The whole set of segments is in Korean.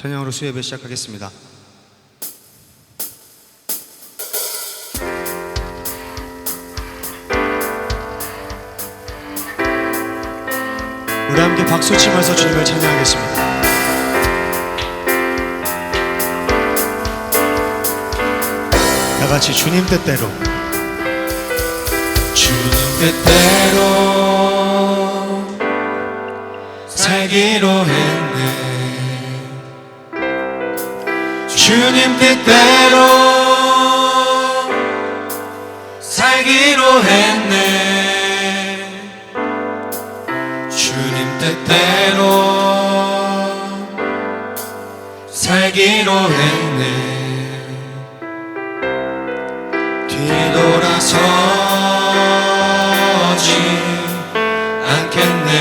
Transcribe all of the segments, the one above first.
찬양으로 수예배 시작하겠습니다. 우리 함께 박수 치면서 주님을 찬양하겠습니다. 다 같이 주님 뜻대로, 주님 뜻대로 살기로 했네. 주님 뜻대로 살기로 했네. 주님 뜻대로 살기로 했네. 뒤돌아서지 않겠네.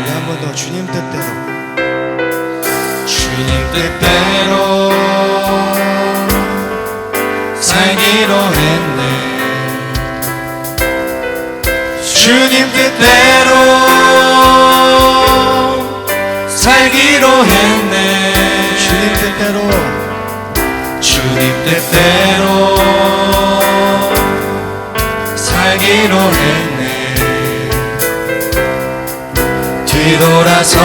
한 번 더 주님 뜻대로, 주님 뜻대로 살기로 했네. 주님 뜻대로 살기로 했네. 주님 뜻대로, 주님 뜻대로 살기로 했네. 뒤돌아서지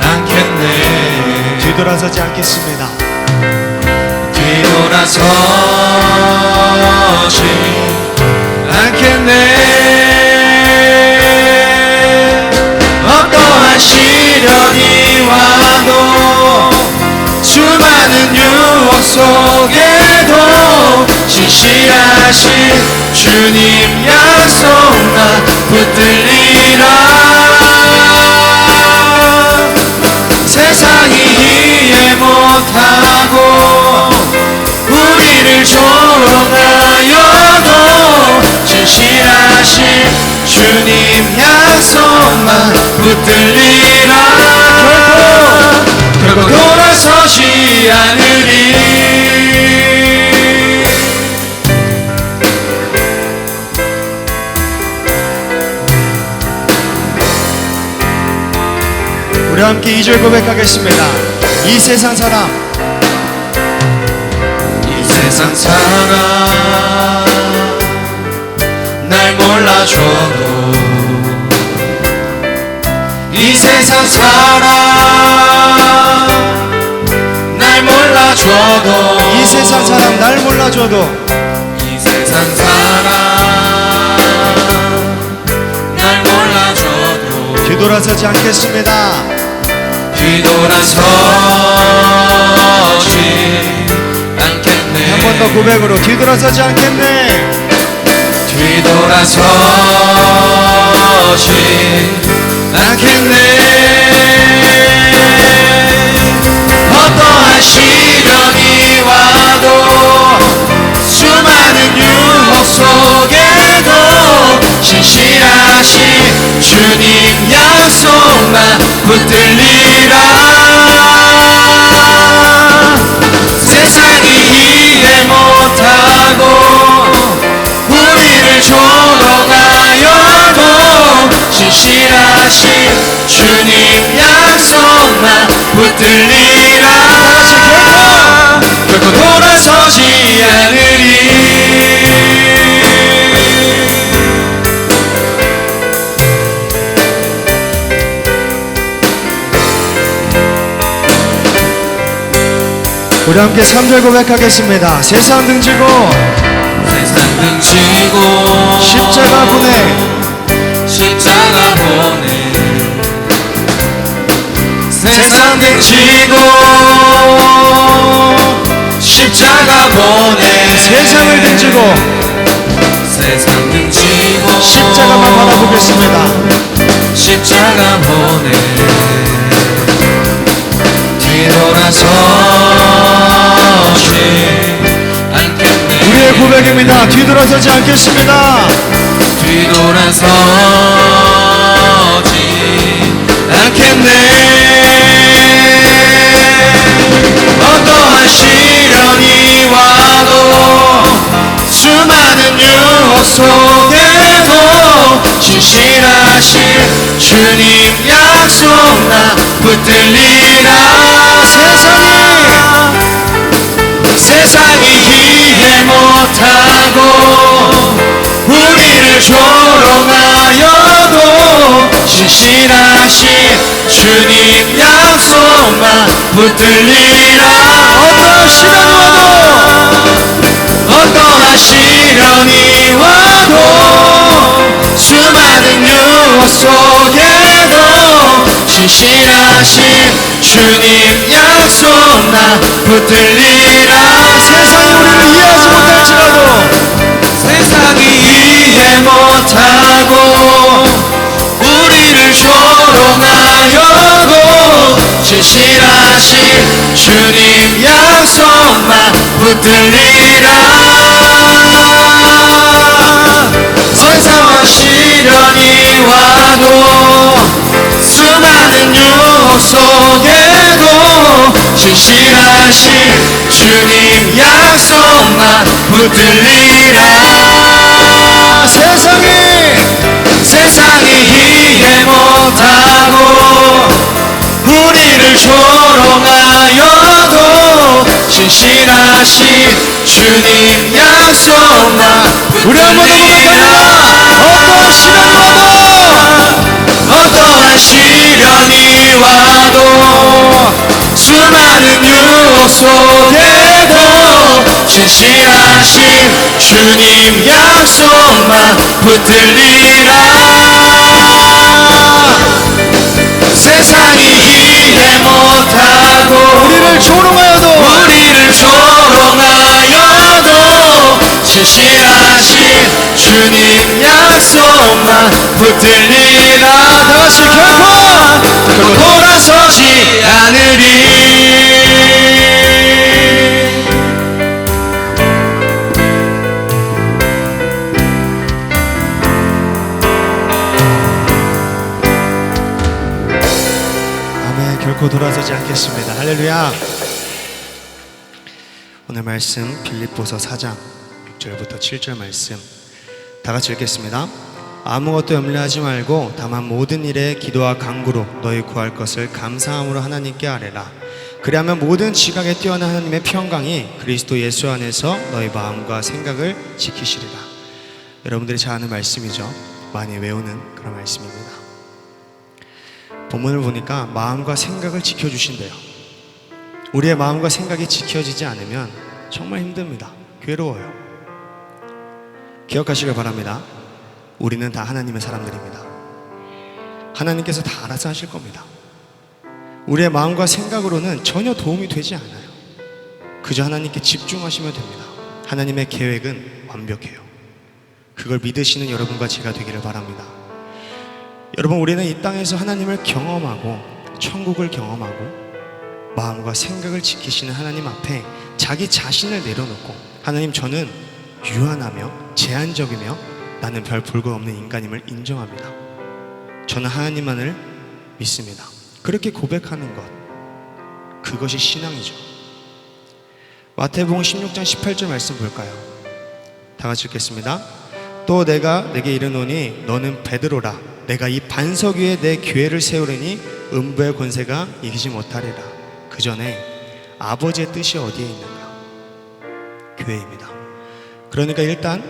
않겠네. 뒤돌아서지 않겠습니다. 뒤돌아서지 않겠네. 어떠한 시련이 와도 수많은 유혹 속에도 진실하신 주님 약속 나 붙들리라. 세상이 이해 못하고 우리를 조롱하여도 진실하신 주님 약속만 붙들리라. 결코 돌아서지 않으리. 우리 함께 2절 고백하겠습니다. 이 세상 사람, 이 세상 사람 날 몰라줘도, 이 세상 사람 날 몰라줘도, 이 세상 사람 날 몰라줘도, 이 세상 사람 날 몰라줘도 뒤돌아서지 않겠습니다. 뒤돌아서지 않겠네. 한 번 더 고백으로, 뒤돌아서지 않겠네. 뒤돌아서지 않겠네. 어떠한 시련이 와도 수많은 유혹 속에도 신실하신 주님 약속만 붙들리라. 세상이 이해 못하고 우리를 조롱하여도 진실하신 주님 약속만 붙들리라. 결코 돌아서지 않으리. 우리 함께 3절 고백하겠습니다. 세상 등지고 세상 등지고 십자가 보내, 십자가 보내. 세상 등지고 십자가 보내. 세상을 등지고 세상 등지고 십자가만 바라보겠습니다. 십자가 보내. 뒤돌아서지 않겠네. 우리의 고백입니다. 뒤돌아서지 않겠습니다. 뒤돌아서지 않겠네. 어떠한 시련이 와도 수많은 유혹 속에도 진실하신 주님 야 약속 나 붙들리라. 세상이 이해 못하고 우리를 조롱하여도 신실하신 주님 약속만 붙들리라. 어떠한 시련이 와도 수많은 유혹 속에도 신실하신 주님 약속만 붙들리라. 세상이 이해 못하고 우리를 조롱하여도 신실하신 주님 약속만 붙들리라. 어떠한 시련이 와도 수많은 유혹 속에도 신실하신 주님 약속만 붙들리라. 세상이 이해 못하고 우리를 조롱하여도 신실하신 주님 약속만 붙들리라. 어떠한 시련이 와도 수많은 유혹 속에도 신실하신 주님 약속만 붙들리라. 세상이 이해 못하고 우리를 조롱하여도 신실하신 주님 약속만 붙들리라. 다같이 결코 돌아서지 않으리. 결코 돌아서지 않겠습니다. 할렐루야. 오늘 말씀 빌립보서 4장 6절부터 7절 말씀 다 같이 읽겠습니다. 아무것도 염려하지 말고 다만 모든 일에 기도와 간구로 너희 구할 것을 감사함으로 하나님께 아뢰라. 그리하면 모든 지각에 뛰어난 하나님의 평강이 그리스도 예수 안에서 너희 마음과 생각을 지키시리라. 여러분들이 잘 아는 말씀이죠. 많이 외우는 그런 말씀입니다. 본문을 보니까 마음과 생각을 지켜주신대요. 우리의 마음과 생각이 지켜지지 않으면 정말 힘듭니다. 괴로워요. 기억하시길 바랍니다. 우리는 다 하나님의 사람들입니다. 하나님께서 다 알아서 하실 겁니다. 우리의 마음과 생각으로는 전혀 도움이 되지 않아요. 그저 하나님께 집중하시면 됩니다. 하나님의 계획은 완벽해요. 그걸 믿으시는 여러분과 제가 되기를 바랍니다. 여러분, 우리는 이 땅에서 하나님을 경험하고 천국을 경험하고 마음과 생각을 지키시는 하나님 앞에 자기 자신을 내려놓고, 하나님, 저는 유한하며 제한적이며 나는 별 볼거 없는 인간임을 인정합니다. 저는 하나님만을 믿습니다. 그렇게 고백하는 것, 그것이 신앙이죠. 마태복음 16장 18절 말씀 볼까요? 다 같이 읽겠습니다. 또 내가 내게 이르노니 너는 베드로라. 내가 이 반석 위에 내 교회를 세우리니 음부의 권세가 이기지 못하리라. 그 전에 아버지의 뜻이 어디에 있는가? 교회입니다. 그러니까 일단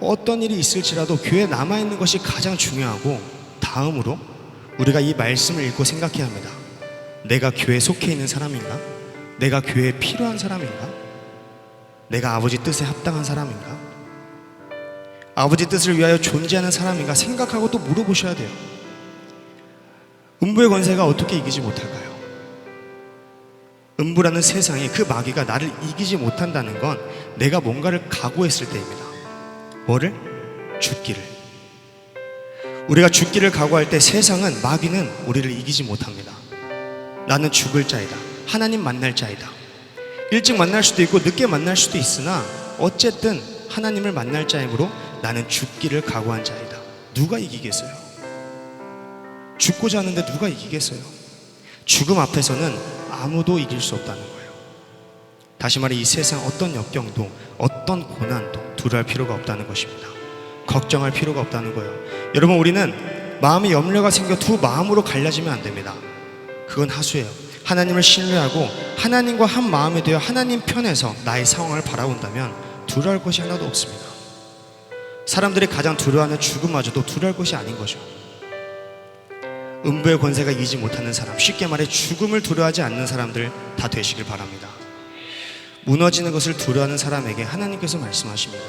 어떤 일이 있을지라도 교회에 남아있는 것이 가장 중요하고, 다음으로 우리가 이 말씀을 읽고 생각해야 합니다. 내가 교회에 속해 있는 사람인가? 내가 교회에 필요한 사람인가? 내가 아버지 뜻에 합당한 사람인가? 아버지 뜻을 위하여 존재하는 사람인가 생각하고 또 물어보셔야 돼요. 음부의 권세가 어떻게 이기지 못할까요? 음부라는 세상이, 그 마귀가 나를 이기지 못한다는 건 내가 뭔가를 각오했을 때입니다. 뭐를? 죽기를. 우리가 죽기를 각오할 때 세상은, 마귀는 우리를 이기지 못합니다. 나는 죽을 자이다. 하나님 만날 자이다. 일찍 만날 수도 있고 늦게 만날 수도 있으나 어쨌든 하나님을 만날 자이므로 나는 죽기를 각오한 자이다. 누가 이기겠어요? 죽고자 하는데 누가 이기겠어요? 죽음 앞에서는 아무도 이길 수 없다는 거예요. 다시 말해, 이 세상 어떤 역경도, 어떤 고난도 두려워할 필요가 없다는 것입니다. 걱정할 필요가 없다는 거예요. 여러분, 우리는 마음에 염려가 생겨 두 마음으로 갈라지면 안 됩니다. 그건 하수예요. 하나님을 신뢰하고 하나님과 한 마음이 되어 하나님 편에서 나의 상황을 바라본다면 두려울 것이 하나도 없습니다. 사람들이 가장 두려워하는 죽음마저도 두려울 것이 아닌 거죠. 음부의 권세가 이기지 못하는 사람, 쉽게 말해 죽음을 두려워하지 않는 사람들 다 되시길 바랍니다. 무너지는 것을 두려워하는 사람에게 하나님께서 말씀하십니다.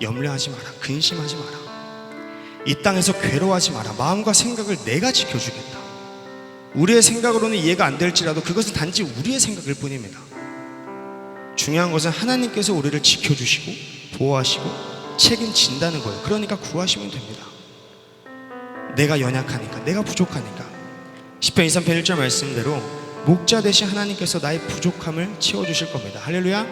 염려하지 마라, 근심하지 마라, 이 땅에서 괴로워하지 마라, 마음과 생각을 내가 지켜주겠다. 우리의 생각으로는 이해가 안 될지라도 그것은 단지 우리의 생각일 뿐입니다. 중요한 것은 하나님께서 우리를 지켜주시고 보호하시고 책임진다는 거예요. 그러니까 구하시면 됩니다. 내가 연약하니까, 내가 부족하니까. 시편 23편 1절 말씀대로 목자 되신 하나님께서 나의 부족함을 채워주실 겁니다. 할렐루야.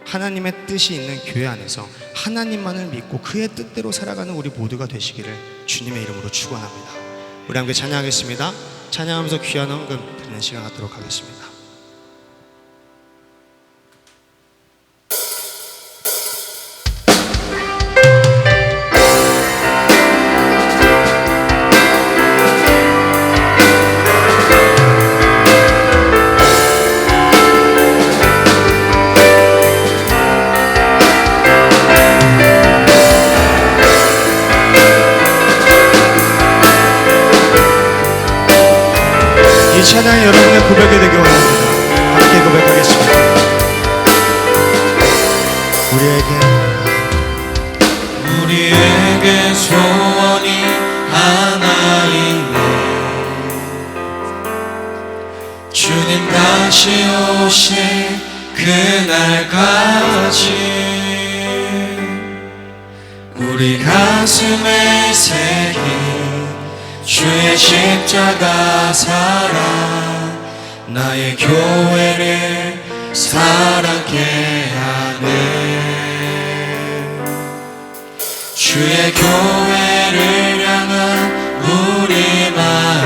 하나님의 뜻이 있는 교회 안에서 하나님만을 믿고 그의 뜻대로 살아가는 우리 모두가 되시기를 주님의 이름으로 축원합니다. 우리 함께 찬양하겠습니다. 찬양하면서 귀한 헌금 드리는 시간 갖도록 하겠습니다. 이 찬양이 여러분의 고백이 되기 원합니다. 함께 고백하겠습니다. 우리에게 소원이 하나 있네. 주님 다시 오실 그날까지 우리 가슴에 새긴 주의 십자가 사랑, 나의 교회를 사랑케 하네. 주의 교회를 향한 우리 마음,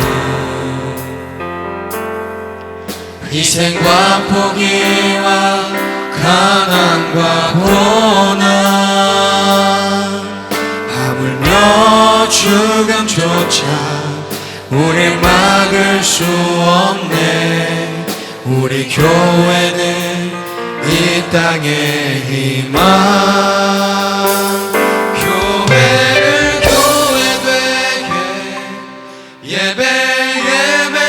희생과 포기와 가난과 고난, 하물며 죽음조차 우릴 막을 수 없네. 우리 교회는 이 땅의 희망. 교회를 교회 되게, 예배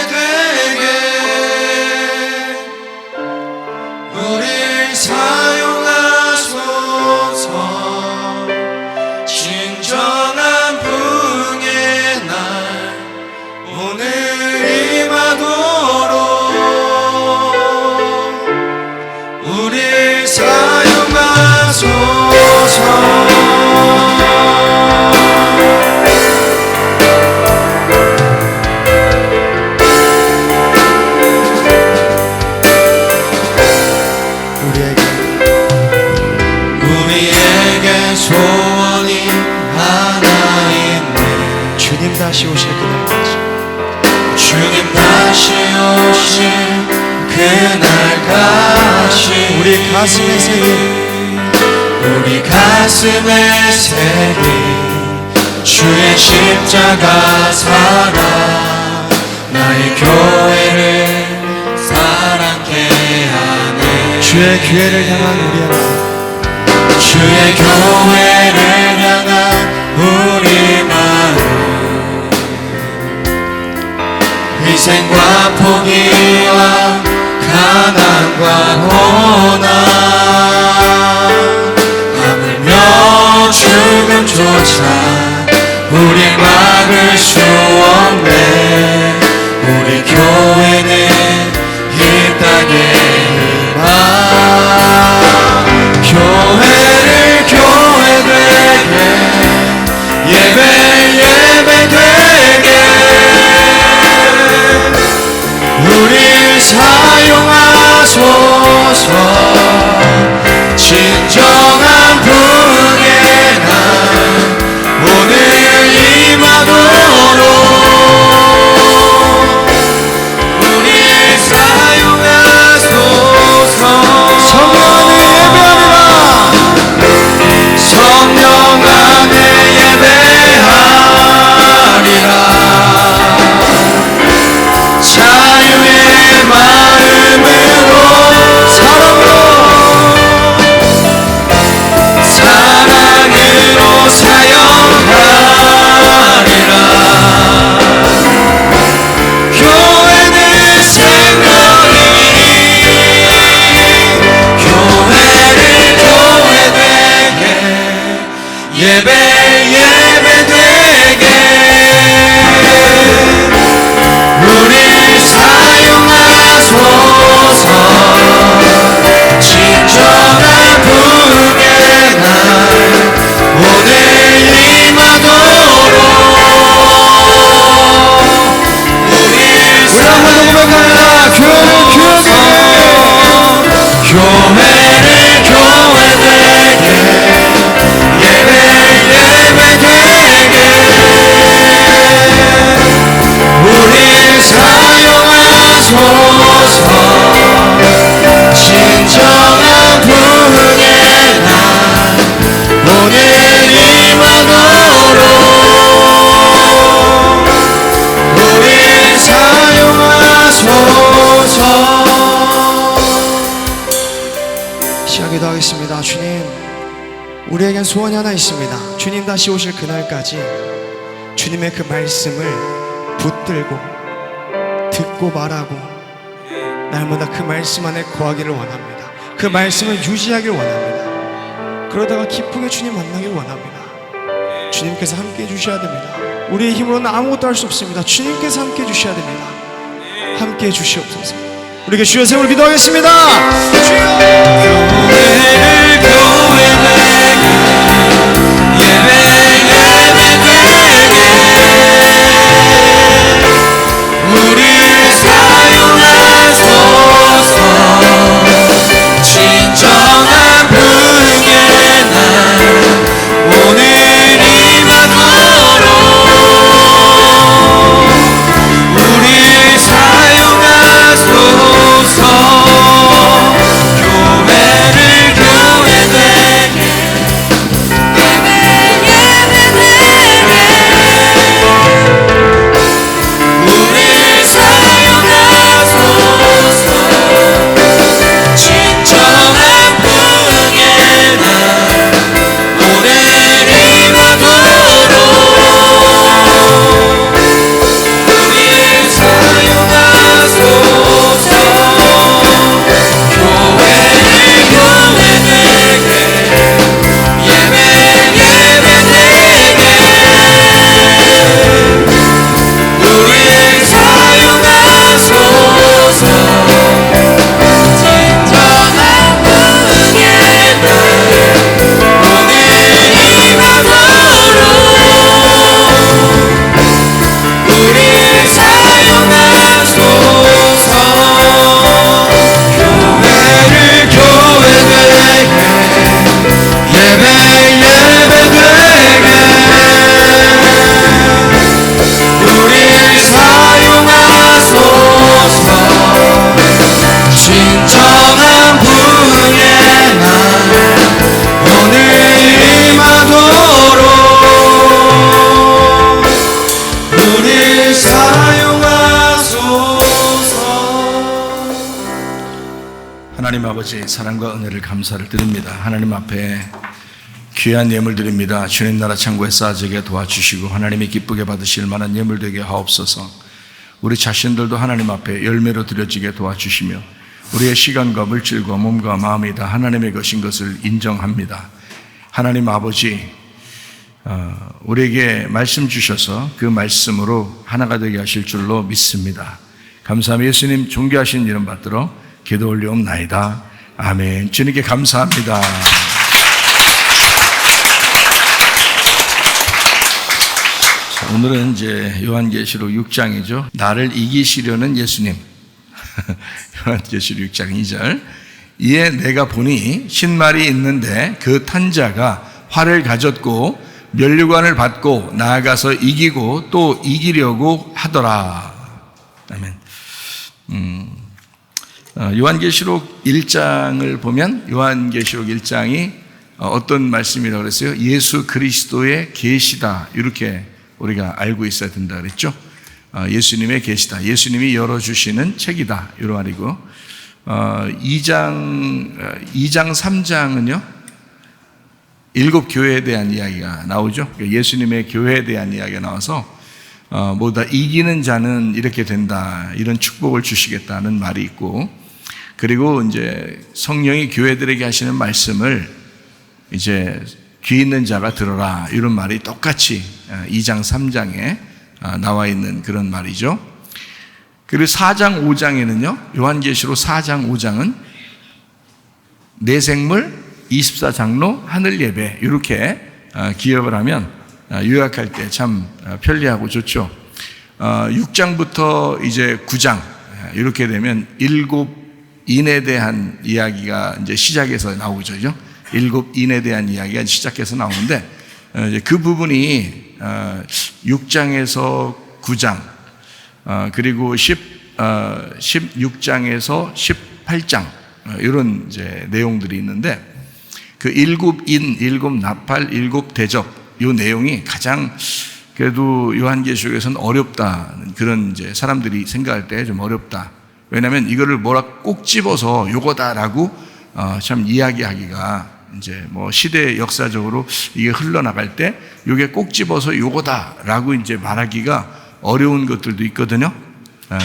되게 우릴 사용하소서. 진정한 부흥의 날 오늘 임하도록 우릴 사용하소서. 우리에게 소원이 하나 있네. 주님 다시 오실 그날까지, 주님 다시 오실 그날까지 우리 가슴에 새긴 우리 가슴에 새긴 주의 십자가 사랑, 나의 교회를 사랑케 하네. 주의 교회를 향한 우리 하나님, 주의 교회를 향한 우리 마음, 희생과 포기와 가난과 고난, 하물며 죽음조차 우릴 막을 수 없네. 우리 교회는 이 땅의 희망. 교회를 교회 되게, 예배 되게 우릴 사용하소서. 진정한 부흥의 날 오늘 임하도록 우릴 사용하소서. 성령 안에 예배하리라. 성령 안에 예배하리라. 소원이 하나 있습니다. 주님 다시 오실 그날까지 주님의 그 말씀을 붙들고 듣고 말하고 날마다 그 말씀 안에 거하기를 원합니다. 그 말씀을 유지하기를 원합니다. 그러다가 기쁘게 주님 만나기를 원합니다. 주님께서 함께 해주셔야 됩니다. 우리의 힘으로는 아무것도 할 수 없습니다. 주님께서 함께 해주셔야 됩니다. 함께 해주시옵소서. 우리에게 주여 세월 기도하겠습니다. 주여! 우리를 사용하소서. 진정한 부흥의 날 오늘 임하도록 우리를 사용하소서. 교회를 교회되게 우리를 사용하소서. 진정한 부흥의 날 오늘 임하도록 우리를 사용하소서. 교회를 교회되게 예배 예배되게 우리를 사용하소서. 진정한 부흥의 날 오늘 임하도록 우리를 사용하소서. 교회를 교회되게 예배 예배되게 우리를 사용하소서. 진정한 부흥의 날 오늘 임하도록 우리를 사용하소서. 하나님 아버지 사랑과 은혜를 감사를 드립니다. 하나님 앞에 귀한 예물 드립니다. 주님 나라 창고에 쌓아지게 도와주시고 하나님이 기쁘게 받으실 만한 예물 되게 하옵소서. 우리 자신들도 하나님 앞에 열매로 드려지게 도와주시며 우리의 시간과 물질과 몸과 마음이 다 하나님의 것인 것을 인정합니다. 하나님 아버지, 우리에게 말씀 주셔서 그 말씀으로 하나가 되게 하실 줄로 믿습니다. 감사하며 예수님 존귀하신 이름 받들어 기도 올리옵나이다. 아멘. 주님께 감사합니다. 자, 오늘은 이제 요한계시록 6장이죠. 나를 이기시려는 예수님. 요한계시록 6장 2절. 이에 내가 보니 신말이 있는데 그 탄자가 활을 가졌고 면류관을 받고 나아가서 이기고 또 이기려고 하더라. 아멘. 요한계시록 1장을 보면 요한계시록 1장이 어떤 말씀이라고 그랬어요? 예수 그리스도의 계시다, 이렇게 우리가 알고 있어야 된다 그랬죠. 예수님의 계시다, 예수님이 열어주시는 책이다, 이런 말이고, 2장 3장은요 7 교회에 대한 이야기가 나오죠. 예수님의 교회에 대한 이야기가 나와서 뭐다 이기는 자는 이렇게 된다, 이런 축복을 주시겠다는 말이 있고, 그리고 이제 성령이 교회들에게 하시는 말씀을 이제 귀 있는 자가 들어라, 이런 말이 똑같이 2장 3장에 나와 있는 그런 말이죠. 그리고 4장 5장에는요 요한계시록 4장 5장은 내생물 24장로 하늘 예배, 이렇게 기억을 하면 요약할 때 참 편리하고 좋죠. 6장부터 이제 9장 이렇게 되면 7인에 대한 이야기가 이제 시작해서 나오죠. 7인에 대한 이야기가 시작해서 나오는데, 그 부분이 6장에서 9장 그리고 16장에서 18장 이런 이제 내용들이 있는데, 그 7인, 7나팔, 7대접, 이 내용이 가장 그래도 요한계시록에서는 어렵다, 그런 이제 사람들이 생각할 때 좀 어렵다. 왜냐하면 이거를 뭐라 꼭 집어서 요거다라고 참 이야기하기가 이제 뭐 시대 역사적으로 이게 흘러나갈 때 이게 꼭 집어서 요거다라고 이제 말하기가 어려운 것들도 있거든요.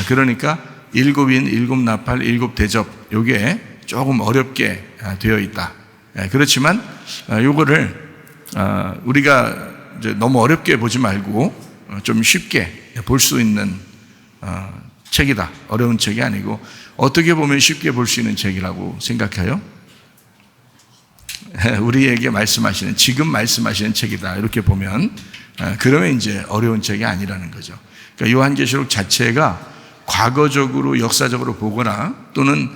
그러니까 일곱인, 일곱 나팔, 일곱 대접 요게 조금 어렵게 되어 있다. 그렇지만 요거를 우리가 이제 너무 어렵게 보지 말고 좀 쉽게 볼 수 있는 책이다. 어려운 책이 아니고 어떻게 보면 쉽게 볼 수 있는 책이라고 생각해요. 우리에게 말씀하시는, 지금 말씀하시는 책이다. 이렇게 보면 그러면 이제 어려운 책이 아니라는 거죠. 그러니까 요한계시록 자체가 과거적으로 역사적으로 보거나 또는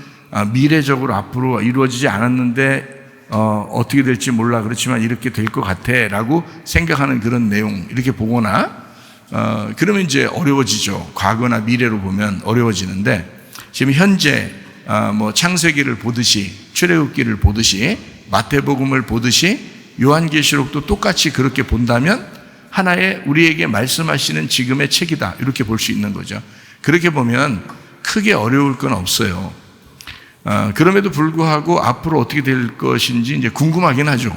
미래적으로 앞으로 이루어지지 않았는데 어떻게 될지 몰라, 그렇지만 이렇게 될 것 같아 라고 생각하는 그런 내용 이렇게 보거나 그러면 이제 어려워지죠. 과거나 미래로 보면 어려워지는데 지금 현재 뭐 창세기를 보듯이, 출애굽기를 보듯이, 마태복음을 보듯이 요한계시록도 똑같이 그렇게 본다면 하나의 우리에게 말씀하시는 지금의 책이다, 이렇게 볼 수 있는 거죠. 그렇게 보면 크게 어려울 건 없어요. 그럼에도 불구하고 앞으로 어떻게 될 것인지 이제 궁금하긴 하죠.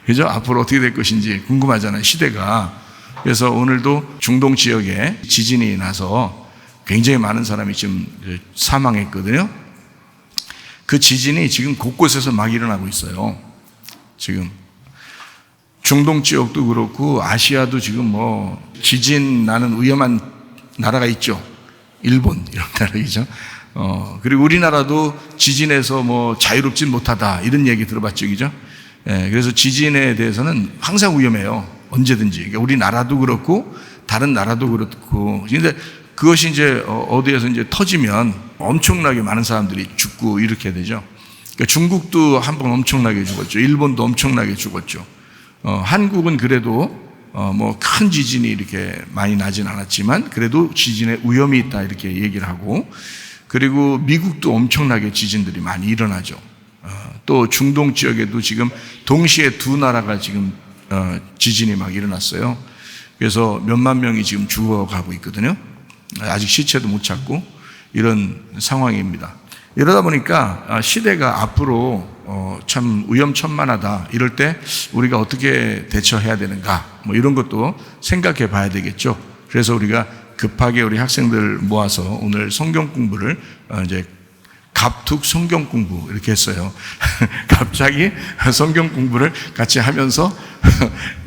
그죠? 앞으로 어떻게 될 것인지 궁금하잖아요, 시대가. 그래서 오늘도 중동 지역에 지진이 나서 굉장히 많은 사람이 지금 사망했거든요. 그 지진이 지금 곳곳에서 막 일어나고 있어요. 지금 중동 지역도 그렇고 아시아도 지금 뭐 지진 나는 위험한 나라가 있죠. 일본 이런 나라이죠. 그리고 우리나라도 지진에서 뭐 자유롭진 못하다 이런 얘기 들어봤죠, 그죠? 그래서 지진에 대해서는 항상 위험해요. 언제든지. 그러니까 우리나라도 그렇고 다른 나라도 그렇고. 근데 그것이 이제 어디에서 이제 터지면 엄청나게 많은 사람들이 죽고 이렇게 되죠. 그러니까 중국도 한번 엄청나게 죽었죠. 일본도 엄청나게 죽었죠. 한국은 그래도 뭐 큰 지진이 이렇게 많이 나진 않았지만 그래도 지진의 위험이 있다 이렇게 얘기를 하고, 그리고 미국도 엄청나게 지진들이 많이 일어나죠. 또 중동 지역에도 지금 동시에 두 나라가 지금 지진이 막 일어났어요. 그래서 몇만 명이 지금 죽어가고 있거든요. 아직 시체도 못 찾고 이런 상황입니다. 이러다 보니까 시대가 앞으로 참 위험천만하다 이럴 때 우리가 어떻게 대처해야 되는가, 뭐 이런 것도 생각해 봐야 되겠죠. 그래서 우리가 급하게 우리 학생들 모아서 오늘 성경 공부를 이제 갑툭 성경 공부 이렇게 했어요. 갑자기 성경 공부를 같이 하면서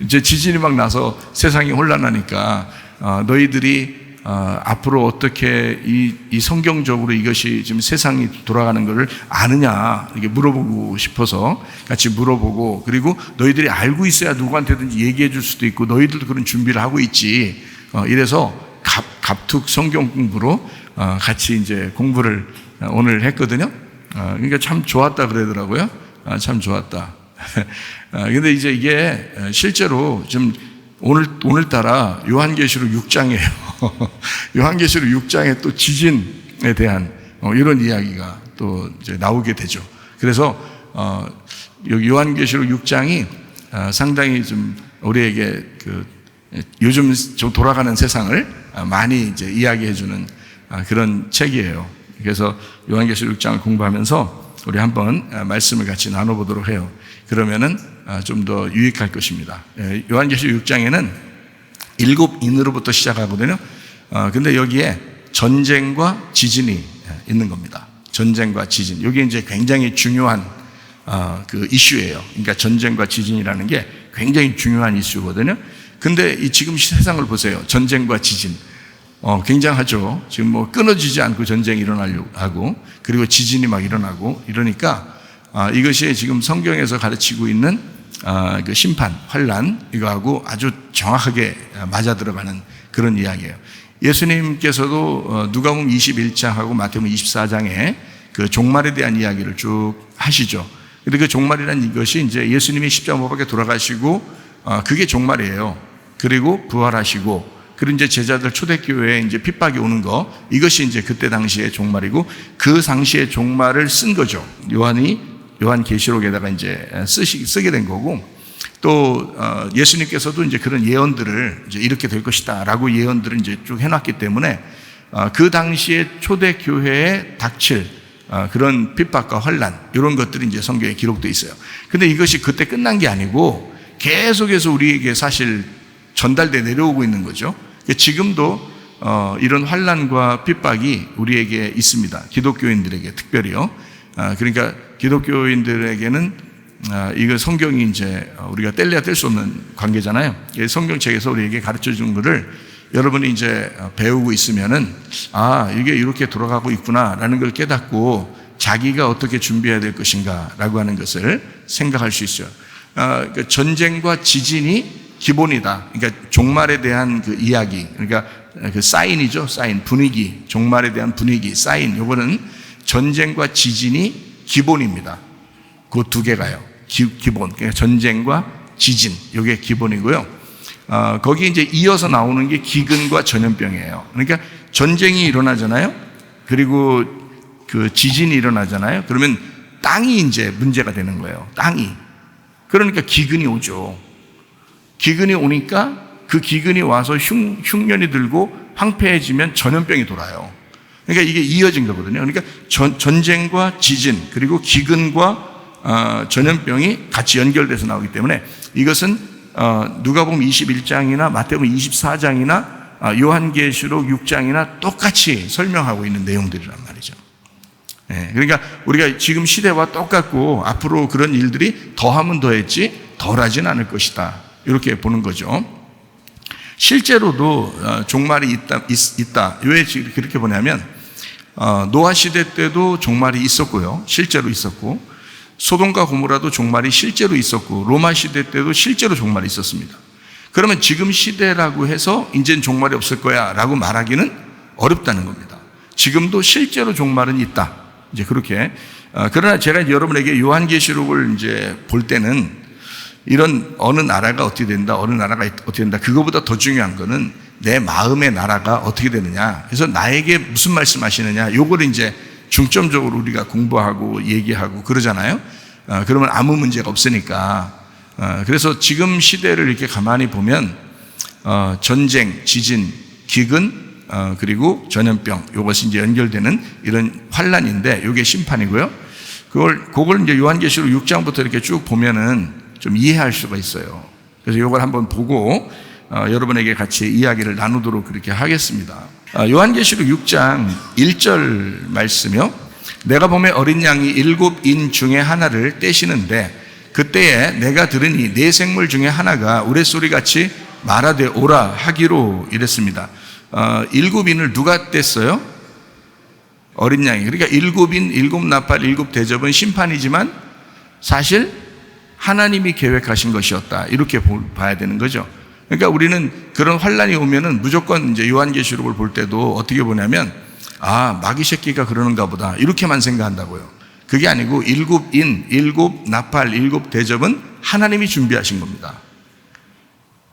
이제 지진이 막 나서 세상이 혼란하니까 너희들이 앞으로 어떻게 이 성경적으로 이것이 지금 세상이 돌아가는 것을 아느냐 이렇게 물어보고 싶어서 같이 물어보고, 그리고 너희들이 알고 있어야 누구한테든지 얘기해 줄 수도 있고 너희들도 그런 준비를 하고 있지. 이래서 갑툭 성경 공부로 같이 이제 공부를 오늘 했거든요. 그러니까 참 좋았다 그러더라고요. 참 좋았다. 근데 이제 이게 실제로 좀 오늘따라 요한계시록 6장이에요. 요한계시록 6장에 또 지진에 대한 이런 이야기가 또 이제 나오게 되죠. 그래서 여기 요한계시록 6장이 상당히 좀 우리에게 그 요즘 좀 돌아가는 세상을 많이 이제 이야기해주는 그런 책이에요. 그래서 요한계시록 6장을 공부하면서 우리 한번 말씀을 같이 나눠보도록 해요. 그러면은 좀 더 유익할 것입니다. 요한계시록 6장에는 7인으로부터 시작하거든요. 근데 여기에 전쟁과 지진이 있는 겁니다. 전쟁과 지진. 이게 이제 굉장히 중요한 그 이슈예요. 그러니까 전쟁과 지진이라는 게 굉장히 중요한 이슈거든요. 근데 이 지금 세상을 보세요. 전쟁과 지진. 굉장하죠. 지금 뭐 끊어지지 않고 전쟁이 일어나려고 하고, 그리고 지진이 막 일어나고 이러니까 이것이 지금 성경에서 가르치고 있는 그 심판, 환란 이거하고 아주 정확하게 맞아 들어가는 그런 이야기예요. 예수님께서도 누가복음 21장하고 마태복음 24장에 그 종말에 대한 이야기를 쭉 하시죠. 근데 그 종말이라는 이것이 이제 예수님이 십자가 못 박혀 돌아가시고 그게 종말이에요. 그리고 부활하시고, 그리고 이제 제자들 초대교회에 이제 핍박이 오는 거, 이것이 이제 그때 당시의 종말이고, 그 당시의 종말을 쓴 거죠. 요한계시록에다가 이제 쓰게 된 거고, 또 예수님께서도 이제 그런 예언들을 이제 이렇게 될 것이다라고 예언들을 이제 쭉 해놨기 때문에 그 당시에 초대교회에 닥칠 그런 핍박과 환난 이런 것들이 이제 성경에 기록되어 있어요. 근데 이것이 그때 끝난 게 아니고 계속해서 우리에게 사실 전달돼 내려오고 있는 거죠. 지금도 이런 환난과 핍박이 우리에게 있습니다. 기독교인들에게 특별히요. 그러니까 기독교인들에게는 이거 성경이 이제 우리가 뗄래야 뗄 수 없는 관계잖아요. 성경책에서 우리에게 가르쳐 준 것을 여러분이 이제 배우고 있으면은 이게 이렇게 돌아가고 있구나라는 걸 깨닫고 자기가 어떻게 준비해야 될 것인가라고 하는 것을 생각할 수 있어요. 그 전쟁과 지진이 기본이다. 그러니까 종말에 대한 그 이야기, 그러니까 그 사인이죠, 사인, 분위기, 종말에 대한 분위기, 사인. 요거는 전쟁과 지진이 기본입니다. 그 두 개가요. 기본. 그러니까 전쟁과 지진, 요게 기본이고요. 거기 이제 이어서 나오는 게 기근과 전염병이에요. 그러니까 전쟁이 일어나잖아요. 그리고 그 지진이 일어나잖아요. 그러면 땅이 이제 문제가 되는 거예요. 땅이. 그러니까 기근이 오죠. 기근이 오니까 그 기근이 와서 흉년이 들고 황폐해지면 전염병이 돌아요. 그러니까 이게 이어진 거거든요. 그러니까 전쟁과 지진 그리고 기근과 전염병이 같이 연결돼서 나오기 때문에 이것은 누가복음 21장이나 마태복음 24장이나 요한계시록 6장이나 똑같이 설명하고 있는 내용들이란 말이죠. 그러니까 우리가 지금 시대와 똑같고 앞으로 그런 일들이 더하면 더했지 덜하진 않을 것이다. 이렇게 보는 거죠. 실제로도 종말이 있다. 왜 그렇게 보냐면 노아 시대 때도 종말이 있었고요. 실제로 있었고 소돔과 고모라도 종말이 실제로 있었고 로마 시대 때도 실제로 종말이 있었습니다. 그러면 지금 시대라고 해서 이제는 종말이 없을 거야 라고 말하기는 어렵다는 겁니다. 지금도 실제로 종말은 있다. 이제 그렇게. 그러나 제가 여러분에게 요한계시록을 이제 볼 때는 이런 어느 나라가 어떻게 된다, 어느 나라가 어떻게 된다. 그거보다 더 중요한 거는 내 마음의 나라가 어떻게 되느냐. 그래서 나에게 무슨 말씀하시느냐. 요거를 이제 중점적으로 우리가 공부하고 얘기하고 그러잖아요. 그러면 아무 문제가 없으니까. 그래서 지금 시대를 이렇게 가만히 보면 전쟁, 지진, 기근, 그리고 전염병 이것이 이제 연결되는 이런 환란인데 이게 심판이고요. 그걸 이제 요한계시록 6장부터 이렇게 쭉 보면은 좀 이해할 수가 있어요. 그래서 이걸 한번 보고 여러분에게 같이 이야기를 나누도록 그렇게 하겠습니다. 요한계시록 6장 1절 말씀이요. 내가 보매 어린 양이 7인 중에 하나를 떼시는데 그때에 내가 들으니 네 생물 중에 하나가 우레소리같이 말하되 오라 하기로 이랬습니다. 7인을 누가 뗐어요? 어린 양이. 그러니까 7인, 7나팔, 7대접은 심판이지만 사실 하나님이 계획하신 것이었다. 이렇게 봐야 되는 거죠. 그러니까 우리는 그런 환란이 오면은 무조건 이제 요한계시록을 볼 때도 어떻게 보냐면 마귀 새끼가 그러는가 보다 이렇게만 생각한다고요. 그게 아니고 7인, 7나팔, 7대접은 하나님이 준비하신 겁니다.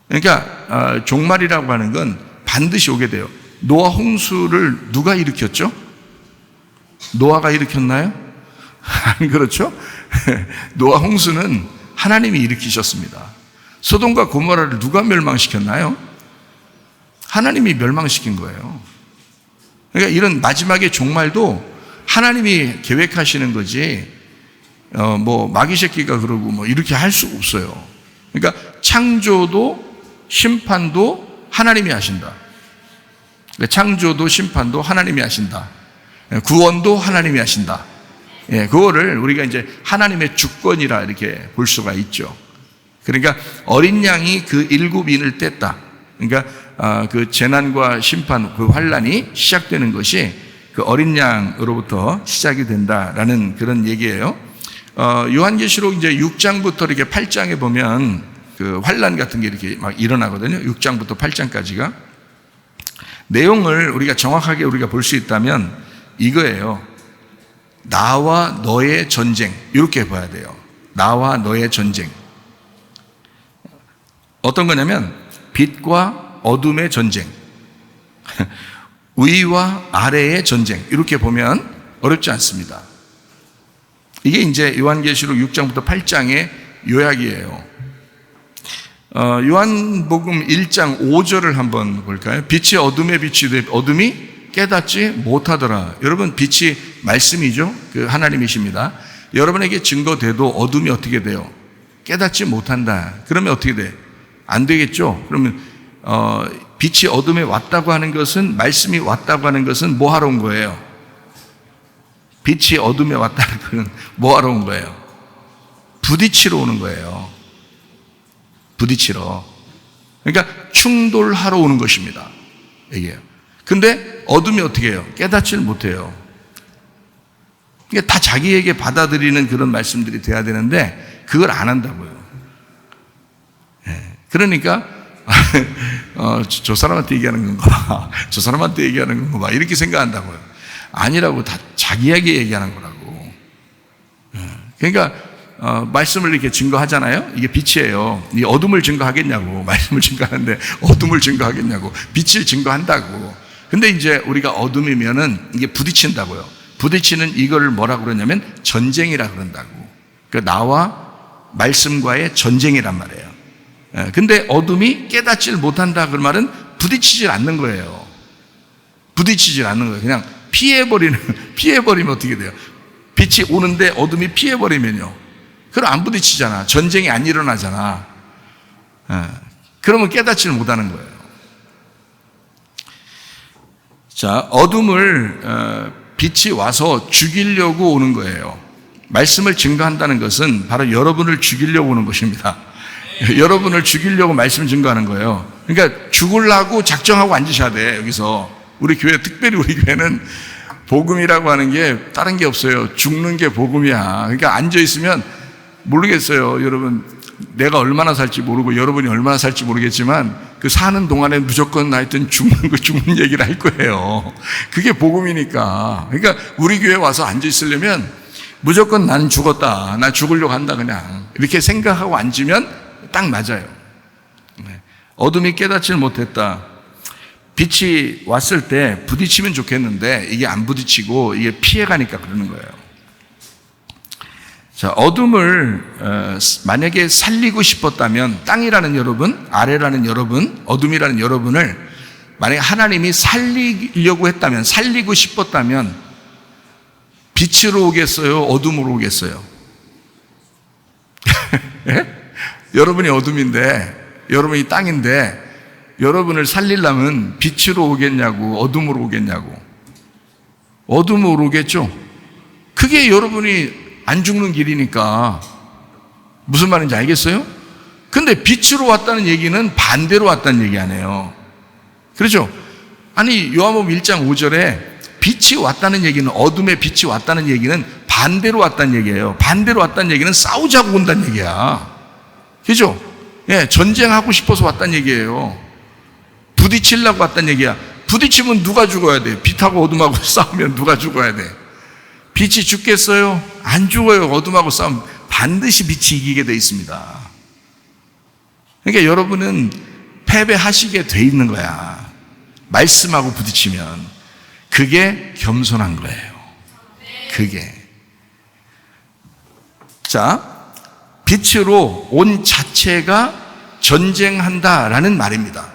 그러니까 종말이라고 하는 건 반드시 오게 돼요. 노아 홍수를 누가 일으켰죠? 노아가 일으켰나요? 안 그렇죠? 노아 홍수는 하나님이 일으키셨습니다. 소돔과 고모라를 누가 멸망시켰나요? 하나님이 멸망시킨 거예요. 그러니까 이런 마지막의 종말도 하나님이 계획하시는 거지, 뭐, 마귀 새끼가 그러고 뭐, 이렇게 할 수 없어요. 그러니까 창조도 심판도 하나님이 하신다. 창조도 심판도 하나님이 하신다. 구원도 하나님이 하신다. 그거를 우리가 이제 하나님의 주권이라 이렇게 볼 수가 있죠. 그러니까 어린 양이 그 7인을 뗐다. 그러니까 그 재난과 심판, 그 환란이 시작되는 것이 그 어린 양으로부터 시작이 된다라는 그런 얘기예요. 요한계시록 이제 6장부터 이렇게 8장에 보면 그 환란 같은 게 이렇게 막 일어나거든요. 6장부터 8장까지가. 내용을 우리가 정확하게 우리가 볼 수 있다면 이거예요. 나와 너의 전쟁. 이렇게 봐야 돼요. 나와 너의 전쟁. 어떤 거냐면 빛과 어둠의 전쟁. 위와 아래의 전쟁. 이렇게 보면 어렵지 않습니다. 이게 이제 요한계시록 6장부터 8장의 요약이에요. 요한복음 1장 5절을 한번 볼까요? 빛이 어둠에 비치되 어둠이 깨닫지 못하더라. 여러분, 빛이 말씀이죠. 그 하나님이십니다. 여러분에게 증거돼도 어둠이 어떻게 돼요? 깨닫지 못한다. 그러면 어떻게 돼? 안 되겠죠. 그러면 빛이 어둠에 왔다고 하는 것은, 말씀이 왔다고 하는 것은 뭐 하러 온 거예요? 빛이 어둠에 왔다는 것은 뭐 하러 온 거예요? 부딪히러 오는 거예요. 부딪히러. 그러니까 충돌하러 오는 것입니다. 이게요. 근데 어둠이 어떻게 해요? 깨닫지를 못해요. 그러니까 다 자기에게 받아들이는 그런 말씀들이 돼야 되는데 그걸 안 한다고요. 그러니까 저 사람한테 얘기하는 건가 봐. 저 사람한테 얘기하는 건가 봐. 이렇게 생각한다고요. 아니라고. 다 자기에게 얘기하는 거라고. 그러니까 말씀을 이렇게 증거하잖아요. 이게 빛이에요. 이 어둠을 증거하겠냐고. 말씀을 증거하는데 어둠을 증거하겠냐고. 빛을 증거한다고. 근데 이제 우리가 어둠이면은 이게 부딪힌다고요. 부딪히는 이거를 뭐라고 그러냐면 전쟁이라 그런다고. 그러니까 나와 말씀과의 전쟁이란 말이에요. 근데 어둠이 깨닫지를 못한다 그 말은 부딪히질 않는 거예요. 부딪히질 않는 거예요. 그냥 피해버리면 어떻게 돼요? 빛이 오는데 어둠이 피해버리면요. 그럼 안 부딪히잖아. 전쟁이 안 일어나잖아. 그러면 깨닫지를 못하는 거예요. 자, 어둠을 빛이 와서 죽이려고 오는 거예요. 말씀을 증거한다는 것은 바로 여러분을 죽이려고 오는 것입니다. 여러분을 죽이려고 말씀 증거하는 거예요. 그러니까 죽으려고 작정하고 앉으셔야 돼. 여기서 우리 교회, 특별히 우리 교회는 복음이라고 하는 게 다른 게 없어요. 죽는 게 복음이야. 그러니까 앉아있으면 모르겠어요. 여러분, 내가 얼마나 살지 모르고 여러분이 얼마나 살지 모르겠지만 그 사는 동안에 무조건 하여튼 죽는 얘기를 할 거예요. 그게 복음이니까. 그러니까 우리 교회 와서 앉아있으려면 무조건 나는 죽었다. 나 죽으려고 한다 그냥. 이렇게 생각하고 앉으면 딱 맞아요. 어둠이 깨닫지를 못했다. 빛이 왔을 때 부딪히면 좋겠는데 이게 안 부딪히고 이게 피해가니까 그러는 거예요. 자, 어둠을 만약에 살리고 싶었다면 땅이라는 여러분, 아래라는 여러분, 어둠이라는 여러분을 만약에 하나님이 살리려고 했다면, 살리고 싶었다면 빛으로 오겠어요? 어둠으로 오겠어요? 예? 여러분이 어둠인데, 여러분이 땅인데 여러분을 살리려면 빛으로 오겠냐고, 어둠으로 오겠냐고? 어둠으로 오겠죠? 그게 여러분이 안 죽는 길이니까. 무슨 말인지 알겠어요? 근데 빛으로 왔다는 얘기는 반대로 왔다는 얘기 아니에요. 그렇죠? 아니, 요한복음 1장 5절에 빛이 왔다는 얘기는, 어둠의 빛이 왔다는 얘기는 반대로 왔다는 얘기예요. 반대로 왔다는 얘기는 싸우자고 온다는 얘기야. 그죠? 예, 전쟁하고 싶어서 왔다는 얘기예요. 부딪히려고 왔다는 얘기야. 부딪히면 누가 죽어야 돼? 빛하고 어둠하고 싸우면 누가 죽어야 돼? 빛이 죽겠어요? 안 죽어요. 어둠하고 싸우면 반드시 빛이 이기게 돼 있습니다. 그러니까 여러분은 패배하시게 돼 있는 거야. 말씀하고 부딪히면. 그게 겸손한 거예요. 그게. 자, 빛으로 온 자체가 전쟁한다라는 말입니다.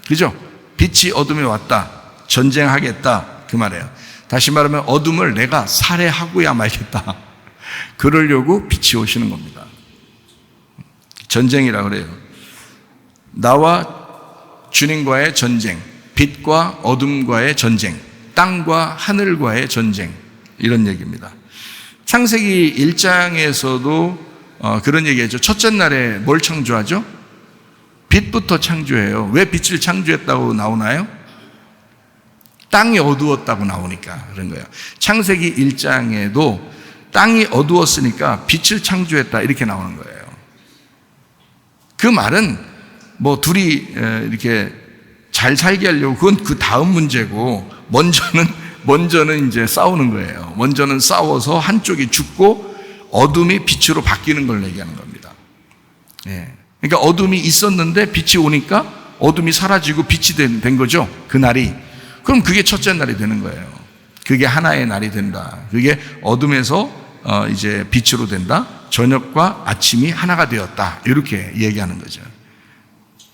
그죠? 빛이 어둠에 왔다. 전쟁하겠다. 그 말이에요. 다시 말하면 어둠을 내가 살해하고야 말겠다. 그러려고 빛이 오시는 겁니다. 전쟁이라 그래요. 나와 주님과의 전쟁, 빛과 어둠과의 전쟁, 땅과 하늘과의 전쟁, 이런 얘기입니다. 창세기 1장에서도 그런 얘기했죠. 첫째 날에 뭘 창조하죠? 빛부터 창조해요. 왜 빛을 창조했다고 나오나요? 땅이 어두웠다고 나오니까 그런 거예요. 창세기 1장에도 땅이 어두웠으니까 빛을 창조했다 이렇게 나오는 거예요. 그 말은 뭐 둘이 이렇게 잘 살게 하려고, 그건 그 다음 문제고, 먼저는 이제 싸우는 거예요. 먼저는 싸워서 한쪽이 죽고 어둠이 빛으로 바뀌는 걸 얘기하는 겁니다. 예. 그러니까 어둠이 있었는데 빛이 오니까 어둠이 사라지고 빛이 된 거죠. 그날이. 그럼 그게 첫째 날이 되는 거예요. 그게 하나의 날이 된다. 그게 어둠에서 이제 빛으로 된다. 저녁과 아침이 하나가 되었다. 이렇게 얘기하는 거죠.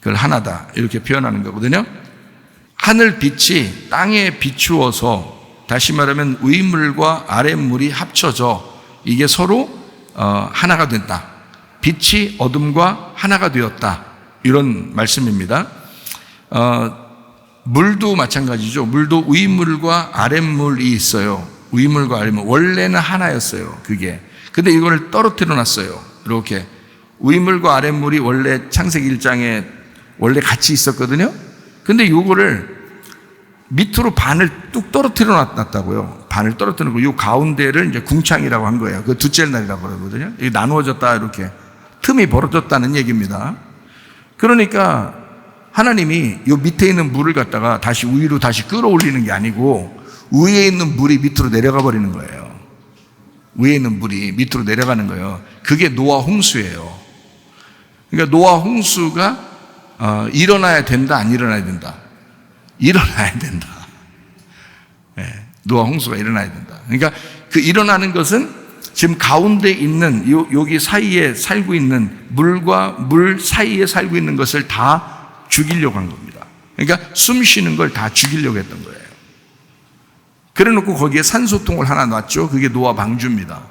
그걸 하나다. 이렇게 표현하는 거거든요. 하늘 빛이 땅에 비추어서 다시 말하면 위물과 아랫물이 합쳐져 이게 서로 하나가 된다. 빛이 어둠과 하나가 되었다. 이런 말씀입니다. 물도 마찬가지죠. 물도 위물과 아랫물이 있어요. 위물과 아랫물. 원래는 하나였어요. 그게. 근데 이거를 떨어뜨려 놨어요. 이렇게. 위물과 아랫물이 원래 창세기 1장에 원래 같이 있었거든요. 근데 이거를 밑으로 반을 뚝 떨어뜨려 놨다고요. 반을 떨어뜨려 놓고 이 가운데를 이제 궁창이라고 한 거예요. 그 둘째 날이라고 그러거든요. 이게 나누어졌다 이렇게 틈이 벌어졌다는 얘기입니다. 그러니까 하나님이 이 밑에 있는 물을 갖다가 다시 위로 다시 끌어올리는 게 아니고 위에 있는 물이 밑으로 내려가 버리는 거예요. 위에 있는 물이 밑으로 내려가는 거예요. 그게 노아 홍수예요. 그러니까 노아 홍수가 일어나야 된다, 안 일어나야 된다? 일어나야 된다. 네, 노아 홍수가 일어나야 된다. 그러니까 그 일어나는 것은 지금 가운데 있는 여기 사이에 살고 있는 물과 물 사이에 살고 있는 것을 다 죽이려고 한 겁니다. 그러니까 숨 쉬는 걸 다 죽이려고 했던 거예요. 그래 놓고 거기에 산소통을 하나 놨죠. 그게 노아 방주입니다.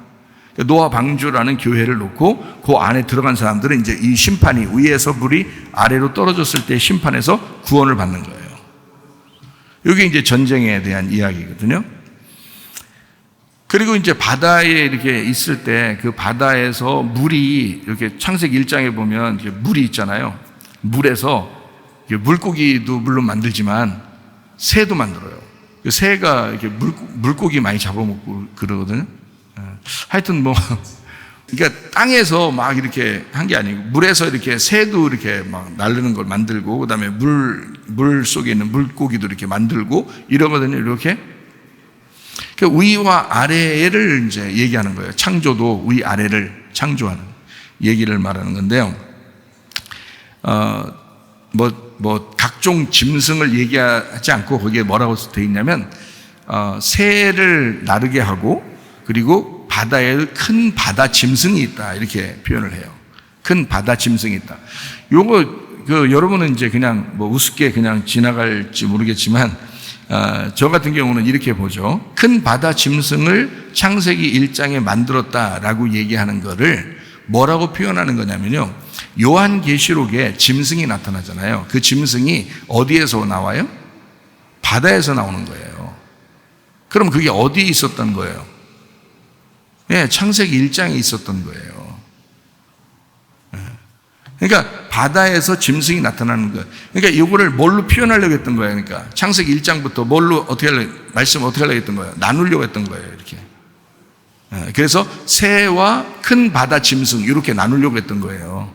노아 방주라는 교회를 놓고 그 안에 들어간 사람들은 이제 이 심판이 위에서 물이 아래로 떨어졌을 때 심판에서 구원을 받는 거예요. 이게 이제 전쟁에 대한 이야기거든요. 그리고 이제 바다에 이렇게 있을 때 그 바다에서 물이 이렇게 창세기 1장에 보면 이렇게 물이 있잖아요. 물에서 물고기도 물론 만들지만 새도 만들어요. 새가 이렇게 물고기 많이 잡아먹고 그러거든요. 하여튼 뭐 그러니까 땅에서 막 이렇게 한 게 아니고 물에서 이렇게 새도 이렇게 막 날르는 걸 만들고 그다음에 물 속에 있는 물고기도 이렇게 만들고 이러거든요. 이렇게 그러니까 위와 아래를 이제 얘기하는 거예요. 창조도 위 아래를 창조하는 얘기를 말하는 건데요. 각종 짐승을 얘기하지 않고 거기에 뭐라고 돼 있냐면 새를 나르게 하고 그리고 바다에 큰 바다 짐승이 있다 이렇게 표현을 해요. 큰 바다 짐승이 있다. 요거 여러분은 이제 그냥 뭐 우습게 그냥 지나갈지 모르겠지만 저 같은 경우는 이렇게 보죠. 큰 바다 짐승을 창세기 1장에 만들었다라고 얘기하는 거를 뭐라고 표현하는 거냐면요. 요한계시록에 짐승이 나타나잖아요. 그 짐승이 어디에서 나와요? 바다에서 나오는 거예요. 그럼 그게 어디에 있었던 거예요? 예, 창세기 1장에 있었던 거예요. 그러니까 바다에서 짐승이 나타나는 거예요. 그러니까 이거를 뭘로 표현하려고 했던 거예요? 그러니까 창세기 1장부터 뭘로 말씀 어떻게 하려고 했던 거예요? 나누려고 했던 거예요. 이렇게. 그래서 새와 큰 바다 짐승 이렇게 나누려고 했던 거예요.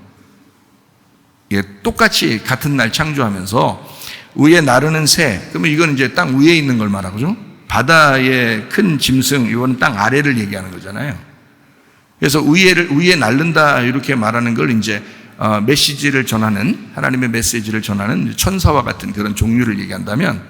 예, 똑같이 같은 날 창조하면서 위에 나르는 새, 그러면 이건 이제 땅 위에 있는 걸 말하고죠. 바다의 큰 짐승, 이거는 땅 아래를 얘기하는 거잖아요. 그래서 위에 날른다 이렇게 말하는 걸 이제 메시지를 전하는 하나님의 메시지를 전하는 천사와 같은 그런 종류를 얘기한다면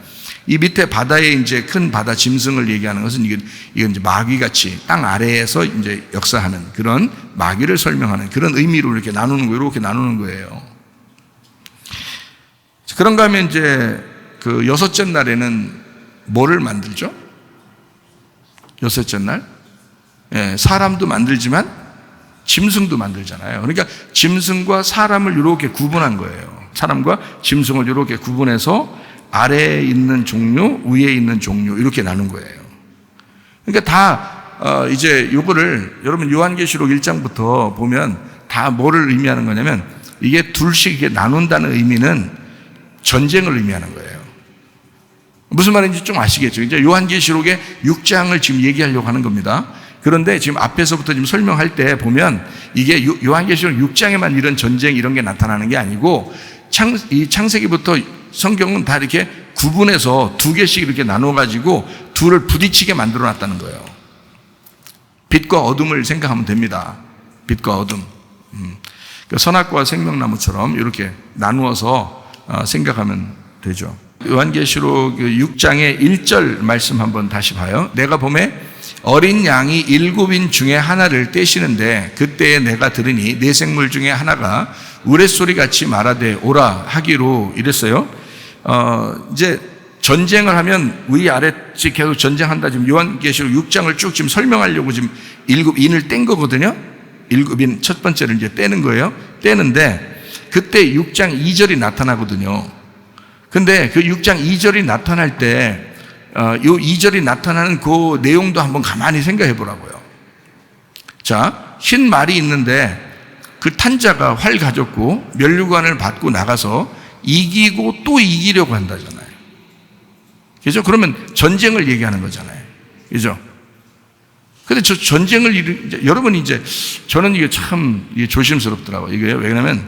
이 밑에 바다에 이제 큰 바다 짐승을 얘기하는 것은 이건 이제 마귀같이 땅 아래에서 이제 역사하는 그런 마귀를 설명하는 그런 의미로 이렇게 나누는 거예요. 이렇게 나누는 거예요. 그런가 하면 이제 그 여섯째 날에는 뭐를 만들죠? 여섯째 날? 예, 사람도 만들지만 짐승도 만들잖아요. 그러니까 짐승과 사람을 이렇게 구분한 거예요. 사람과 짐승을 이렇게 구분해서 아래에 있는 종류, 위에 있는 종류 이렇게 나눈 거예요. 그러니까 다 이제 요거를 여러분 요한계시록 1장부터 보면 다 뭐를 의미하는 거냐면 이게 둘씩 이렇게 나눈다는 의미는 전쟁을 의미하는 거예요. 무슨 말인지 좀 아시겠죠? 이제 요한계시록의 6장을 지금 얘기하려고 하는 겁니다. 그런데 지금 앞에서부터 지금 설명할 때 보면 이게 요한계시록 6장에만 이런 전쟁 이런 게 나타나는 게 아니고 이 창세기부터 성경은 다 이렇게 구분해서 두 개씩 이렇게 나눠가지고 둘을 부딪히게 만들어 놨다는 거예요. 빛과 어둠을 생각하면 됩니다. 빛과 어둠. 선악과 생명나무처럼 이렇게 나누어서 생각하면 되죠. 요한계시록 6장의 1절 말씀 한번 다시 봐요. 내가 보매 어린 양이 7인 중에 하나를 떼시는데 그때에 내가 들으니 네 생물 중에 하나가 우레소리같이 말하되 오라 하기로 이랬어요. 이제 전쟁을 하면 위 아래 계속 전쟁한다. 지금 요한계시록 6장을 쭉 지금 설명하려고 지금 7인을 뗀 거거든요. 7인 첫 번째를 이제 떼는 거예요. 떼는데 그때 6장 2절이 나타나거든요. 근데 그 6장 2절이 나타날 때 요 2절이 나타나는 그 내용도 한번 가만히 생각해 보라고요. 자, 흰 말이 있는데 그 탄자가 활 가졌고 면류관을 받고 나가서 이기고 또 이기려고 한다잖아요. 그죠? 그러면 전쟁을 얘기하는 거잖아요. 그죠? 근데 저 전쟁을 여러분 이제 저는 이게 참 조심스럽더라고요. 이게 왜냐면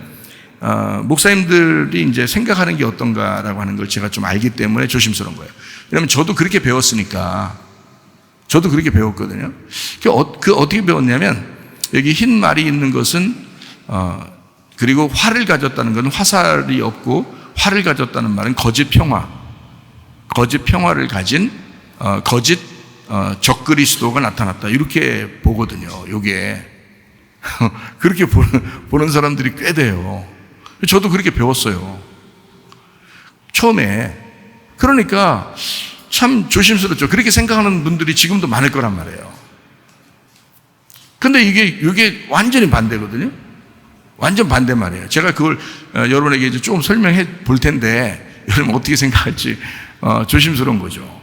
목사님들이 이제 생각하는 게 어떤가라고 하는 걸 제가 좀 알기 때문에 조심스러운 거예요. 왜냐면 저도 그렇게 배웠으니까. 저도 그렇게 배웠거든요. 그 어떻게 배웠냐면 여기 흰 말이 있는 것은 그리고 활을 가졌다는 것은 화살이 없고 활을 가졌다는 말은 거짓 평화를 가진 거짓 적그리스도가 나타났다. 이렇게 보거든요. 요게 그렇게 보는 사람들이 꽤 돼요. 저도 그렇게 배웠어요. 처음에. 그러니까 참 조심스럽죠. 그렇게 생각하는 분들이 지금도 많을 거란 말이에요. 근데 이게 완전히 반대거든요. 완전 반대 말이에요. 제가 그걸 여러분에게 이제 조금 설명해 볼 텐데 여러분 어떻게 생각할지 조심스러운 거죠.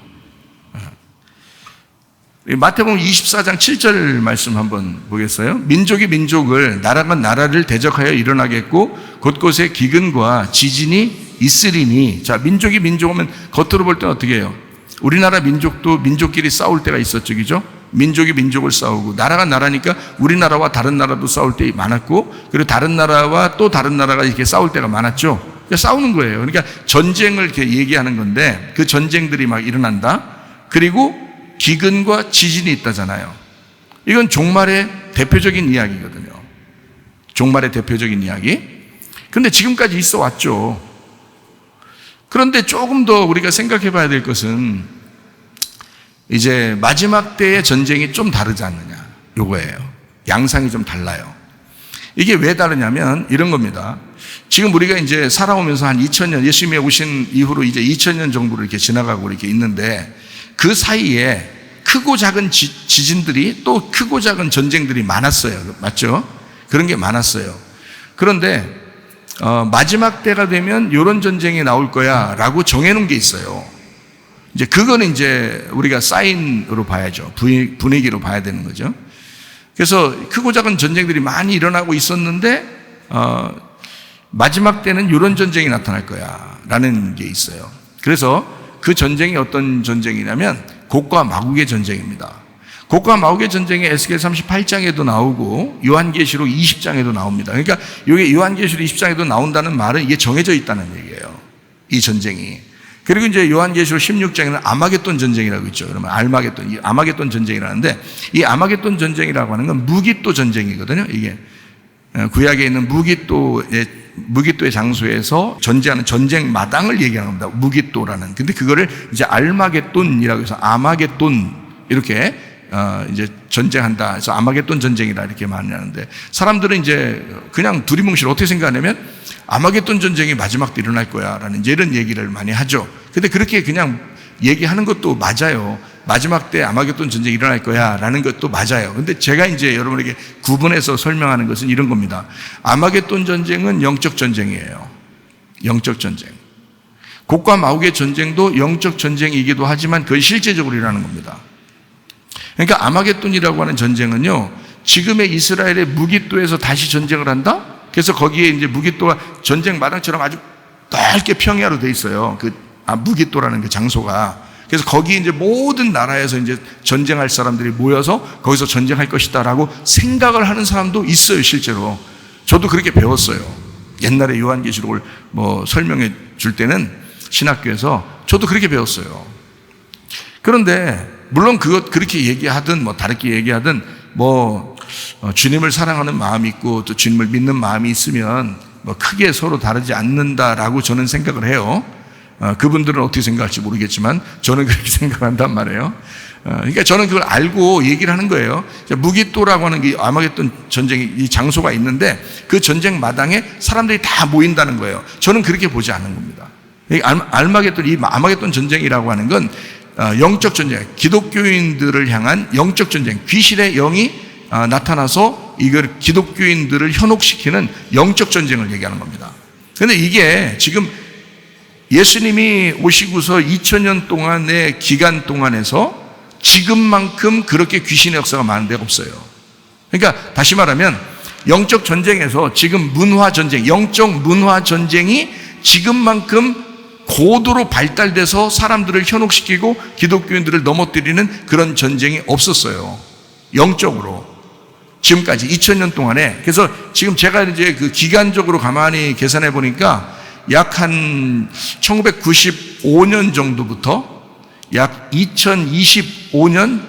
마태복음 24장 7절 말씀 한번 보겠어요? 민족이 민족을, 나라가 나라를 대적하여 일어나겠고 곳곳에 기근과 지진이 있으리니. 자, 민족이 민족 오면 겉으로 볼 때는 어떻게 해요? 우리나라 민족도 민족끼리 싸울 때가 있었죠. 그죠? 민족이 민족을 싸우고 나라가 나라니까 우리나라와 다른 나라도 싸울 때 많았고 그리고 다른 나라와 또 다른 나라가 이렇게 싸울 때가 많았죠. 그러니까 싸우는 거예요. 그러니까 전쟁을 이렇게 얘기하는 건데 그 전쟁들이 막 일어난다. 그리고 기근과 지진이 있다잖아요. 이건 종말의 대표적인 이야기거든요. 종말의 대표적인 이야기. 근데 지금까지 있어 왔죠. 그런데 조금 더 우리가 생각해 봐야 될 것은 이제 마지막 때의 전쟁이 좀 다르지 않느냐. 요거예요. 양상이 좀 달라요. 이게 왜 다르냐면 이런 겁니다. 지금 우리가 이제 살아오면서 한 2000년, 예수님이 오신 이후로 이제 2000년 정도를 이렇게 지나가고 이렇게 있는데 그 사이에 크고 작은 지진들이 또 크고 작은 전쟁들이 많았어요. 맞죠? 그런 게 많았어요. 그런데 마지막 때가 되면 이런 전쟁이 나올 거야 라고 정해놓은 게 있어요. 이제 그거는 이제 우리가 사인으로 봐야죠. 분위기로 봐야 되는 거죠. 그래서 크고 작은 전쟁들이 많이 일어나고 있었는데 마지막 때는 이런 전쟁이 나타날 거야 라는 게 있어요. 그래서 그 전쟁이 어떤 전쟁이냐면 곡과 마곡의 전쟁입니다. 곡과 마곡의 전쟁이 에스겔 38장에도 나오고 요한계시록 20장에도 나옵니다. 그러니까 이게 요한계시록 20장에도 나온다는 말은 이게 정해져 있다는 얘기예요. 이 전쟁이. 그리고 이제 요한계시록 16장에는 아마겟돈 전쟁이라고 있죠. 그러면 이 아마겟돈 전쟁이라는데 이 아마겟돈 전쟁이라고 하는 건 무기또 전쟁이거든요. 이게 구약에 있는 무기또의 장소에서 전쟁하는 전쟁 마당을 얘기하는 겁니다. 무기또라는. 근데 그거를 이제 알마겟돈이라고 해서 아마겟돈 이렇게 이제 전쟁한다. 그래서 아마겟돈 전쟁이다 이렇게 말하는데 사람들은 이제 그냥 두리뭉실 어떻게 생각하냐면 아마겟돈 전쟁이 마지막 때 일어날 거야라는 이제 이런 얘기를 많이 하죠. 근데 그렇게 그냥 얘기하는 것도 맞아요. 마지막 때 아마겟돈 전쟁이 일어날 거야라는 것도 맞아요. 근데 제가 이제 여러분에게 구분해서 설명하는 것은 이런 겁니다. 아마겟돈 전쟁은 영적 전쟁이에요. 영적 전쟁. 곡과 마곡의 전쟁도 영적 전쟁이기도 하지만 그건 실제적으로 일어나는 겁니다. 그러니까 아마겟돈이라고 하는 전쟁은요, 지금의 이스라엘의 무기또에서 다시 전쟁을 한다? 그래서 거기에 이제 무기또가 전쟁 마당처럼 아주 넓게 평야로 돼 있어요. 무기또라는 그 장소가. 그래서 거기 이제 모든 나라에서 이제 전쟁할 사람들이 모여서 거기서 전쟁할 것이다라고 생각을 하는 사람도 있어요, 실제로. 저도 그렇게 배웠어요. 옛날에 요한계시록을 설명해 줄 때는 신학교에서 저도 그렇게 배웠어요. 그런데 물론 그렇게 얘기하든 다르게 얘기하든 주님을 사랑하는 마음이 있고 또 주님을 믿는 마음이 있으면 크게 서로 다르지 않는다라고 저는 생각을 해요. 그분들은 어떻게 생각할지 모르겠지만 저는 그렇게 생각한단 말이에요. 그러니까 저는 그걸 알고 얘기를 하는 거예요. 무기또라고 하는 게 아마겟돈 전쟁이 이 장소가 있는데 그 전쟁 마당에 사람들이 다 모인다는 거예요. 저는 그렇게 보지 않는 겁니다. 이 아마겟돈 전쟁이라고 하는 건 영적 전쟁, 기독교인들을 향한 영적 전쟁, 귀신의 영이 나타나서 이걸 기독교인들을 현혹시키는 영적 전쟁을 얘기하는 겁니다. 그런데 이게 지금 예수님이 오시고서 2000년 동안의 기간 동안에서 지금만큼 그렇게 귀신의 역사가 많은 데가 없어요. 그러니까 다시 말하면 영적 전쟁에서 지금 문화 전쟁, 영적 문화 전쟁이 지금만큼 고도로 발달돼서 사람들을 현혹시키고 기독교인들을 넘어뜨리는 그런 전쟁이 없었어요. 영적으로. 지금까지 2000년 동안에. 그래서 지금 제가 이제 그 기간적으로 가만히 계산해 보니까 약 한 1995년 정도부터 약 2025년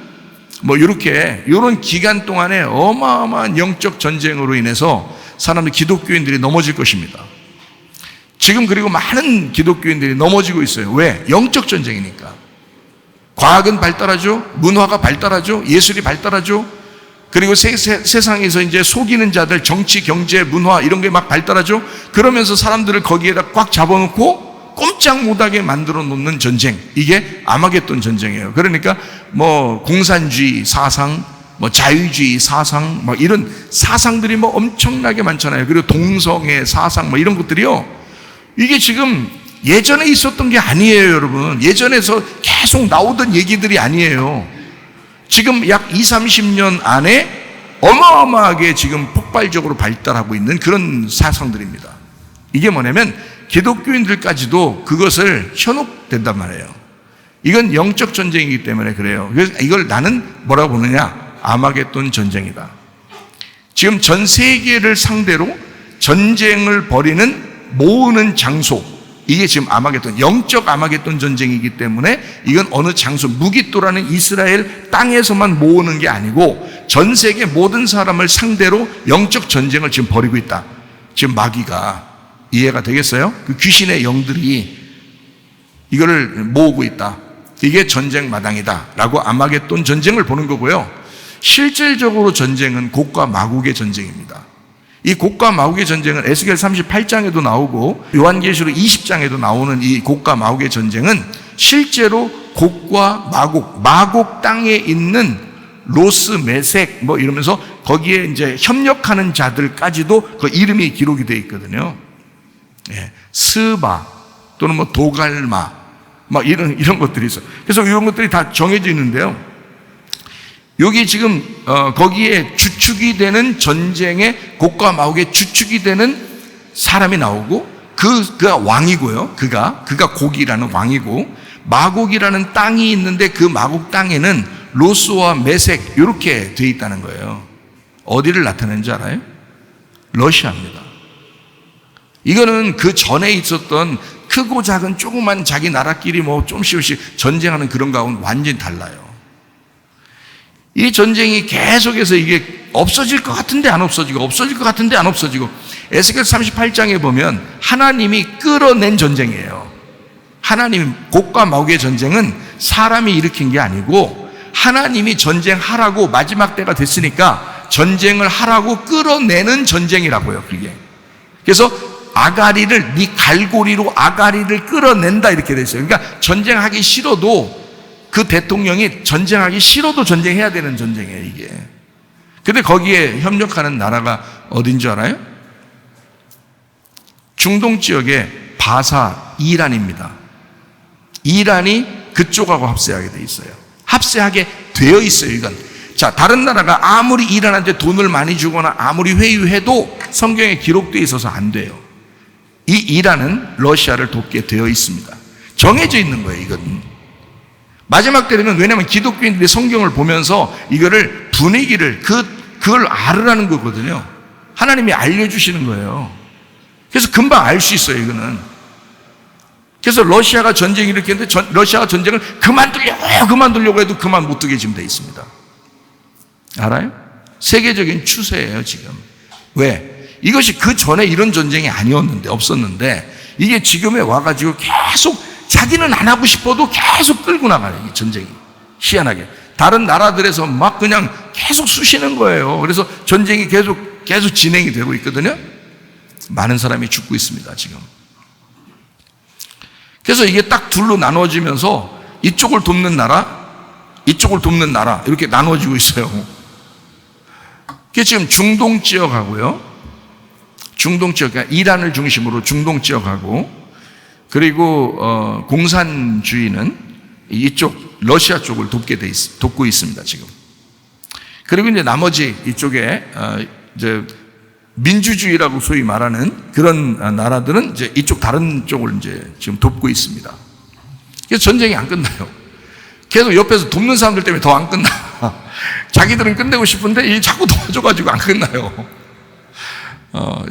이런 기간 동안에 어마어마한 영적 전쟁으로 인해서 사람들 기독교인들이 넘어질 것입니다. 지금 그리고 많은 기독교인들이 넘어지고 있어요. 왜? 영적 전쟁이니까. 과학은 발달하죠. 문화가 발달하죠. 예술이 발달하죠. 그리고 세상에서 이제 속이는 자들, 정치, 경제, 문화 이런 게 막 발달하죠. 그러면서 사람들을 거기에다 꽉 잡아놓고 꼼짝 못하게 만들어 놓는 전쟁. 이게 아마겟돈 전쟁이에요. 그러니까 공산주의 사상, 자유주의 사상, 이런 사상들이 엄청나게 많잖아요. 그리고 동성애 사상, 이런 것들이요. 이게 지금 예전에 있었던 게 아니에요, 여러분. 예전에서 계속 나오던 얘기들이 아니에요. 지금 약 20-30년 안에 어마어마하게 지금 폭발적으로 발달하고 있는 그런 사상들입니다. 이게 뭐냐면 기독교인들까지도 그것을 현혹된단 말이에요. 이건 영적 전쟁이기 때문에 그래요. 그래서 이걸 나는 뭐라고 보느냐? 아마겟돈 전쟁이다. 지금 전 세계를 상대로 전쟁을 벌이는 모으는 장소, 이게 지금 아마겟돈, 영적 아마겟돈 전쟁이기 때문에 이건 어느 장소, 무기또라는 이스라엘 땅에서만 모으는 게 아니고 전 세계 모든 사람을 상대로 영적 전쟁을 지금 벌이고 있다. 지금 마귀가. 이해가 되겠어요? 그 귀신의 영들이 이거를 모으고 있다. 이게 전쟁 마당이다 라고 아마겟돈 전쟁을 보는 거고요. 실질적으로 전쟁은 곡과 마곡의 전쟁입니다. 이 곡과 마곡의 전쟁은 에스겔 38장에도 나오고 요한계시록 20장에도 나오는 이 곡과 마곡의 전쟁은 실제로 곡과 마곡 땅에 있는 로스, 메색 이러면서 거기에 이제 협력하는 자들까지도 그 이름이 기록이 되어 있거든요. 예, 스바 또는 도갈마 이런 것들이 있어요. 그래서 이런 것들이 다 정해져 있는데요. 여기 지금 거기에 주축이 되는 전쟁의 곡과 마곡의 주축이 되는 사람이 나오고 그가 왕이고요. 그가 곡이라는 왕이고 마곡이라는 땅이 있는데 그 마곡 땅에는 로스와 메색 이렇게 돼 있다는 거예요. 어디를 나타내는지 알아요? 러시아입니다. 이거는 그 전에 있었던 크고 작은 조그만 자기 나라끼리 좀씩 전쟁하는 그런 거하고는 완전히 달라요. 이 전쟁이 계속해서 이게 없어질 것 같은데 안 없어지고 없어질 것 같은데 안 없어지고 에스겔 38장에 보면 하나님이 끌어낸 전쟁이에요. 하나님 곡과 마곡의 전쟁은 사람이 일으킨 게 아니고 하나님이 전쟁하라고 마지막 때가 됐으니까 전쟁을 하라고 끌어내는 전쟁이라고요. 그게. 그래서 아가리를 네 갈고리로 아가리를 끌어낸다 이렇게 돼 있어요. 그러니까 전쟁하기 싫어도 그 대통령이 전쟁하기 싫어도 전쟁해야 되는 전쟁이에요, 이게. 근데 거기에 협력하는 나라가 어딘 줄 알아요? 중동 지역의 바사, 이란입니다. 이란이 그쪽하고 합세하게 돼 있어요. 합세하게 되어 있어요, 이건. 자, 다른 나라가 아무리 이란한테 돈을 많이 주거나 아무리 회유해도 성경에 기록되어 있어서 안 돼요. 이 이란은 러시아를 돕게 되어 있습니다. 정해져 있는 거예요, 이건. 마지막 때 되면, 왜냐하면 기독교인들이 성경을 보면서 이거를 분위기를 그걸 알으라는 거거든요. 하나님이 알려주시는 거예요. 그래서 금방 알 수 있어요, 이거는. 그래서 러시아가 전쟁을 일으켰는데 러시아가 전쟁을 그만두려고 해도 그만 못 두게 지금 돼 있습니다. 알아요? 세계적인 추세예요, 지금. 왜? 이것이 그 전에 이런 전쟁이 아니었는데, 없었는데 이게 지금에 와가지고 계속 자기는 안 하고 싶어도 계속 끌고 나가요, 이 전쟁이. 희한하게. 다른 나라들에서 막 그냥 계속 쑤시는 거예요. 그래서 전쟁이 계속 진행이 되고 있거든요. 많은 사람이 죽고 있습니다, 지금. 그래서 이게 딱 둘로 나눠지면서 이쪽을 돕는 나라, 이쪽을 돕는 나라 이렇게 나눠지고 있어요. 그게 지금 중동 지역하고요. 중동 지역, 그러니까 이란을 중심으로 중동 지역하고 그리고 공산주의는 이쪽 러시아 쪽을 돕고 있습니다 지금. 그리고 이제 나머지 이쪽에 이제 민주주의라고 소위 말하는 그런 나라들은 이제 이쪽 다른 쪽을 이제 지금 돕고 있습니다. 그래서 전쟁이 안 끝나요. 계속 옆에서 돕는 사람들 때문에 더 안 끝나. 자기들은 끝내고 싶은데 이 자꾸 도와줘가지고 안 끝나요.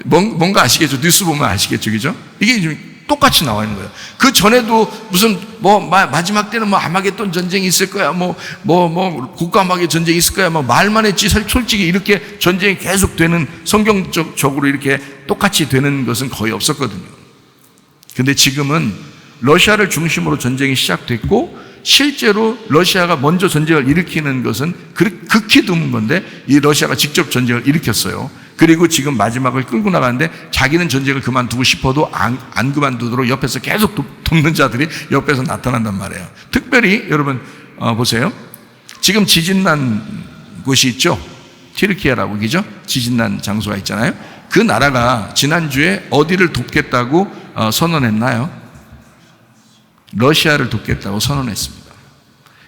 뭔가 아시겠죠? 뉴스 보면 아시겠죠, 그죠? 이게 지금 똑같이 나와 있는 거예요. 그 전에도 무슨 마지막 때는 아마겟돈 전쟁이 있을 거야, 국가마개 전쟁이 있을 거야, 말만 했지 솔직히 이렇게 전쟁이 계속 되는 성경적으로 이렇게 똑같이 되는 것은 거의 없었거든요. 근데 지금은 러시아를 중심으로 전쟁이 시작됐고 실제로 러시아가 먼저 전쟁을 일으키는 것은 극히 드문 건데 이 러시아가 직접 전쟁을 일으켰어요. 그리고 지금 마지막을 끌고 나가는데 자기는 전쟁을 그만두고 싶어도 안 그만두도록 옆에서 계속 돕는 자들이 옆에서 나타난단 말이에요. 특별히 여러분 보세요. 지금 지진 난 곳이 있죠. 튀르키예라고 그죠? 지진 난 장소가 있잖아요. 그 나라가 지난주에 어디를 돕겠다고 선언했나요? 러시아를 돕겠다고 선언했습니다.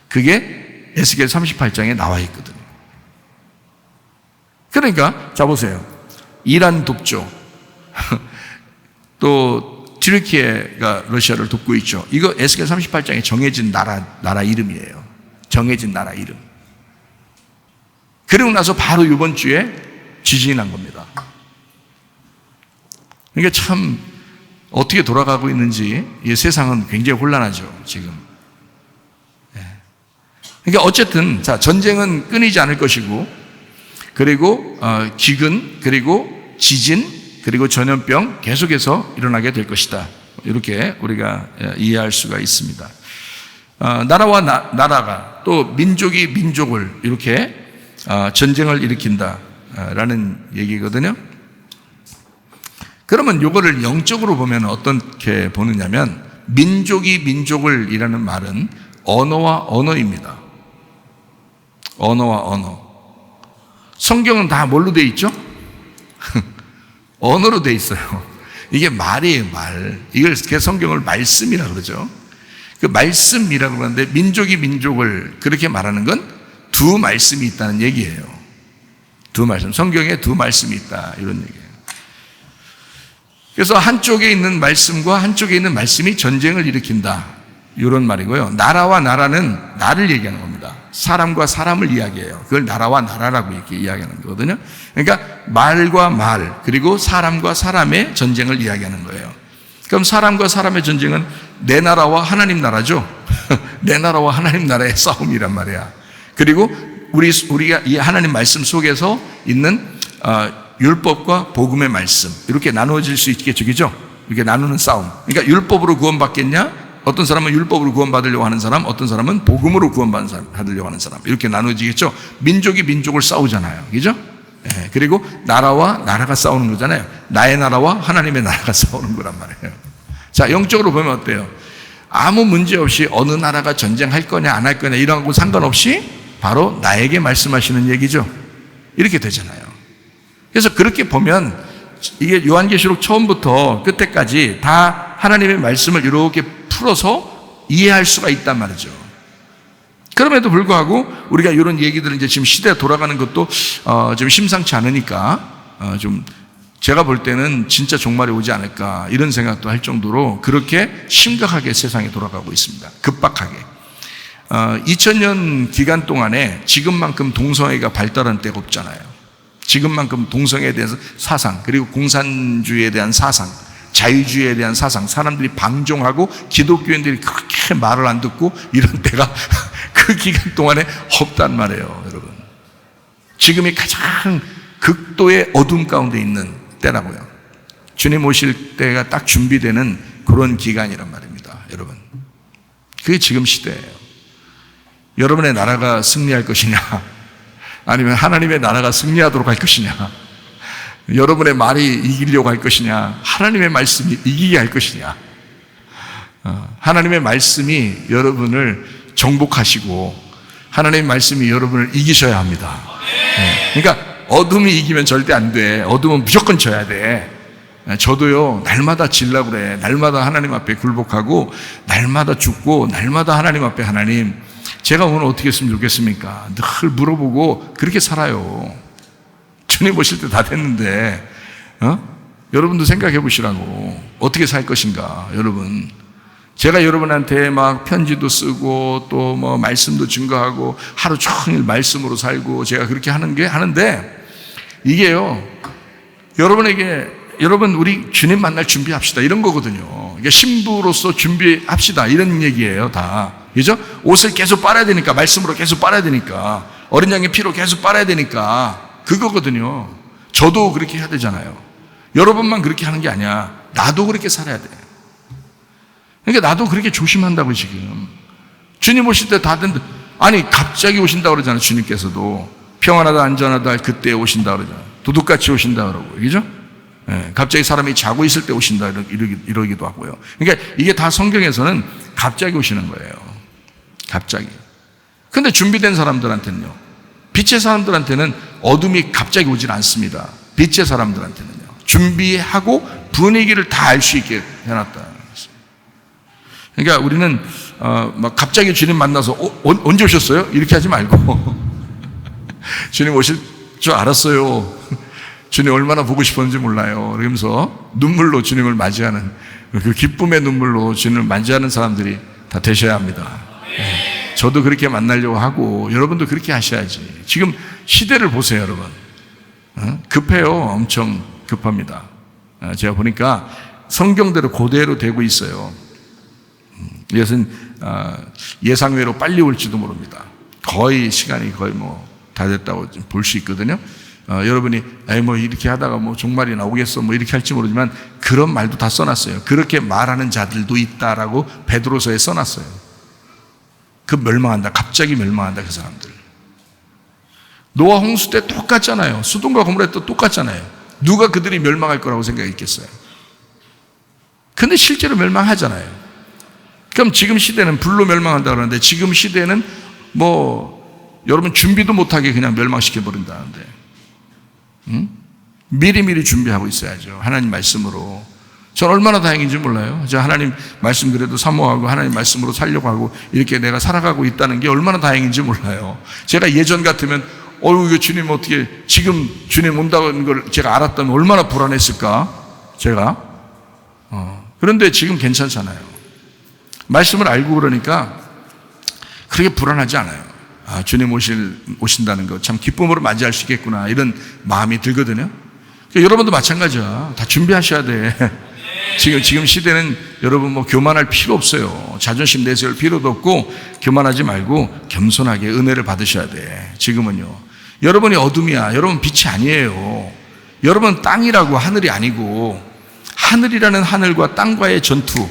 그게 에스겔 38장에 나와 있거든요. 그러니까 자 보세요. 이란 돕죠. 또 튀르키예가 러시아를 돕고 있죠. 이거 에스겔 38장에 정해진 나라 이름이에요. 정해진 나라 이름. 그리고 나서 바로 이번 주에 지진이 난 겁니다. 그러니까 참 어떻게 돌아가고 있는지 이 세상은 굉장히 혼란하죠, 지금. 그러니까 어쨌든 자 전쟁은 끊이지 않을 것이고 그리고 기근 그리고 지진 그리고 전염병 계속해서 일어나게 될 것이다. 이렇게 우리가 이해할 수가 있습니다. 나라와 나라가 또 민족이 민족을 이렇게 전쟁을 일으킨다라는 얘기거든요. 그러면 이거를 영적으로 보면 어떻게 보느냐면 민족이 민족을 이라는 말은 언어와 언어입니다. 언어와 언어. 성경은 다 뭘로 돼 있죠? 언어로 돼 있어요. 이게 말이에요, 말. 이걸 성경을 말씀이라 그러죠. 그 말씀이라고 그러는데 민족이 민족을 그렇게 말하는 건 두 말씀이 있다는 얘기예요. 두 말씀. 성경에 두 말씀이 있다. 이런 얘기예요. 그래서 한쪽에 있는 말씀과 한쪽에 있는 말씀이 전쟁을 일으킨다. 이런 말이고요. 나라와 나라는 나를 얘기하는 겁니다. 사람과 사람을 이야기해요. 그걸 나라와 나라라고 이렇게 이야기하는 거거든요. 그러니까 말과 말 그리고 사람과 사람의 전쟁을 이야기하는 거예요. 그럼 사람과 사람의 전쟁은 내 나라와 하나님 나라죠. 내 나라와 하나님 나라의 싸움이란 말이야. 그리고 우리가 이 하나님 말씀 속에서 있는 율법과 복음의 말씀 이렇게 나누어질 수 있겠죠, 그죠? 이렇게 나누는 싸움. 그러니까 율법으로 구원받겠냐? 어떤 사람은 율법으로 구원받으려고 하는 사람, 어떤 사람은 복음으로 구원받으려고 하는 사람 이렇게 나누어지겠죠. 민족이 민족을 싸우잖아요, 그죠? 예, 그리고 나라와 나라가 싸우는 거잖아요. 나의 나라와 하나님의 나라가 싸우는 거란 말이에요. 자, 영적으로 보면 어때요? 아무 문제 없이 어느 나라가 전쟁할 거냐 안 할 거냐 이런 거 상관없이 바로 나에게 말씀하시는 얘기죠. 이렇게 되잖아요. 그래서 그렇게 보면 이게 요한계시록 처음부터 끝에까지 다 하나님의 말씀을 이렇게 풀어서 이해할 수가 있단 말이죠. 그럼에도 불구하고 우리가 이런 얘기들을 이제 지금 시대가 돌아가는 것도 좀 심상치 않으니까 좀 제가 볼 때는 진짜 종말이 오지 않을까 이런 생각도 할 정도로 그렇게 심각하게 세상이 돌아가고 있습니다. 급박하게. 2000년 기간 동안에 지금만큼 동성애가 발달한 때가 없잖아요. 지금만큼 동성애에 대해서 사상 그리고 공산주의에 대한 사상 자유주의에 대한 사상 사람들이 방종하고 기독교인들이 그렇게 말을 안 듣고 이런 때가 그 기간 동안에 없단 말이에요, 여러분. 지금이 가장 극도의 어둠 가운데 있는 때라고요. 주님 오실 때가 딱 준비되는 그런 기간이란 말입니다, 여러분. 그게 지금 시대예요. 여러분의 나라가 승리할 것이냐 아니면 하나님의 나라가 승리하도록 할 것이냐, 여러분의 말이 이기려고 할 것이냐 하나님의 말씀이 이기게 할 것이냐, 하나님의 말씀이 여러분을 정복하시고 하나님의 말씀이 여러분을 이기셔야 합니다. 그러니까 어둠이 이기면 절대 안 돼. 어둠은 무조건 져야 돼. 저도요, 날마다 질라고 그래. 날마다 하나님 앞에 굴복하고, 날마다 죽고, 날마다 하나님 앞에 하나님, 제가 오늘 어떻게 했으면 좋겠습니까? 늘 물어보고, 그렇게 살아요. 주님 오실 때 다 됐는데, 여러분도 생각해 보시라고. 어떻게 살 것인가, 여러분. 제가 여러분한테 막 편지도 쓰고, 또 뭐 말씀도 증거하고, 하루 종일 말씀으로 살고, 제가 그렇게 하는데, 이게요, 여러분, 우리 주님 만날 준비합시다. 이런 거거든요. 이게 신부로서 준비합시다. 이런 얘기예요, 다. 그죠? 옷을 계속 빨아야 되니까, 말씀으로 계속 빨아야 되니까, 어린 양의 피로 계속 빨아야 되니까, 그거거든요. 저도 그렇게 해야 되잖아요. 여러분만 그렇게 하는 게 아니야. 나도 그렇게 살아야 돼. 그러니까 나도 그렇게 조심한다고, 지금. 주님 오실 때 다 된다. 아니, 갑자기 오신다고 그러잖아요, 주님께서도. 평안하다, 안전하다, 그때 오신다 그러잖아요. 도둑같이 오신다 그러고, 그죠? 갑자기 사람이 자고 있을 때 오신다 이러기도 하고요. 그러니까 이게 다 성경에서는 갑자기 오시는 거예요. 갑자기. 근데 준비된 사람들한테는요, 빛의 사람들한테는 어둠이 갑자기 오질 않습니다. 빛의 사람들한테는요, 준비하고 분위기를 다 알 수 있게 해놨다. 그러니까 우리는 막 갑자기 주님 만나서 언제 오셨어요? 이렇게 하지 말고 주님 오실 줄 알았어요. 주님 얼마나 보고 싶었는지 몰라요. 그러면서 눈물로 주님을 맞이하는, 그 기쁨의 눈물로 주님을 맞이하는 사람들이 다 되셔야 합니다. 저도 그렇게 만나려고 하고 여러분도 그렇게 하셔야지. 지금 시대를 보세요, 여러분. 급해요. 엄청 급합니다. 제가 보니까 성경대로 그대로 되고 있어요. 이것은 예상외로 빨리 올지도 모릅니다. 거의 시간이 거의 뭐 다 됐다고 볼 수 있거든요. 여러분이 뭐 이렇게 하다가 뭐 종말이 나오겠어 뭐 이렇게 할지 모르지만 그런 말도 다 써놨어요. 그렇게 말하는 자들도 있다라고 베드로서에 써놨어요. 그 멸망한다. 갑자기 멸망한다, 그 사람들. 노아 홍수 때 똑같잖아요. 수동과 고모라 때 똑같잖아요. 누가 그들이 멸망할 거라고 생각했겠어요? 근데 실제로 멸망하잖아요. 그럼 지금 시대는 불로 멸망한다 그러는데 지금 시대는 뭐 여러분 준비도 못하게 그냥 멸망시켜버린다는데, 미리미리 준비하고 있어야죠. 하나님 말씀으로. 전 얼마나 다행인지 몰라요. 제가 하나님 말씀 그래도 사모하고 하나님 말씀으로 살려고 하고 이렇게 내가 살아가고 있다는 게 얼마나 다행인지 몰라요. 제가 예전 같으면 이거 주님 어떻게 지금 주님 온다는 걸 제가 알았다면 얼마나 불안했을까, 제가. 그런데 지금 괜찮잖아요. 말씀을 알고 그러니까 그렇게 불안하지 않아요. 주님 오신다는 거 참 기쁨으로 맞이할 수 있겠구나, 이런 마음이 들거든요. 그러니까 여러분도 마찬가지야. 다 준비하셔야 돼. 지금 시대는 여러분 뭐 교만할 필요 없어요. 자존심 내세울 필요도 없고 교만하지 말고 겸손하게 은혜를 받으셔야 돼. 지금은요. 여러분이 어둠이야. 여러분 빛이 아니에요. 여러분 땅이라고, 하늘이 아니고, 하늘이라는 하늘과 땅과의 전투,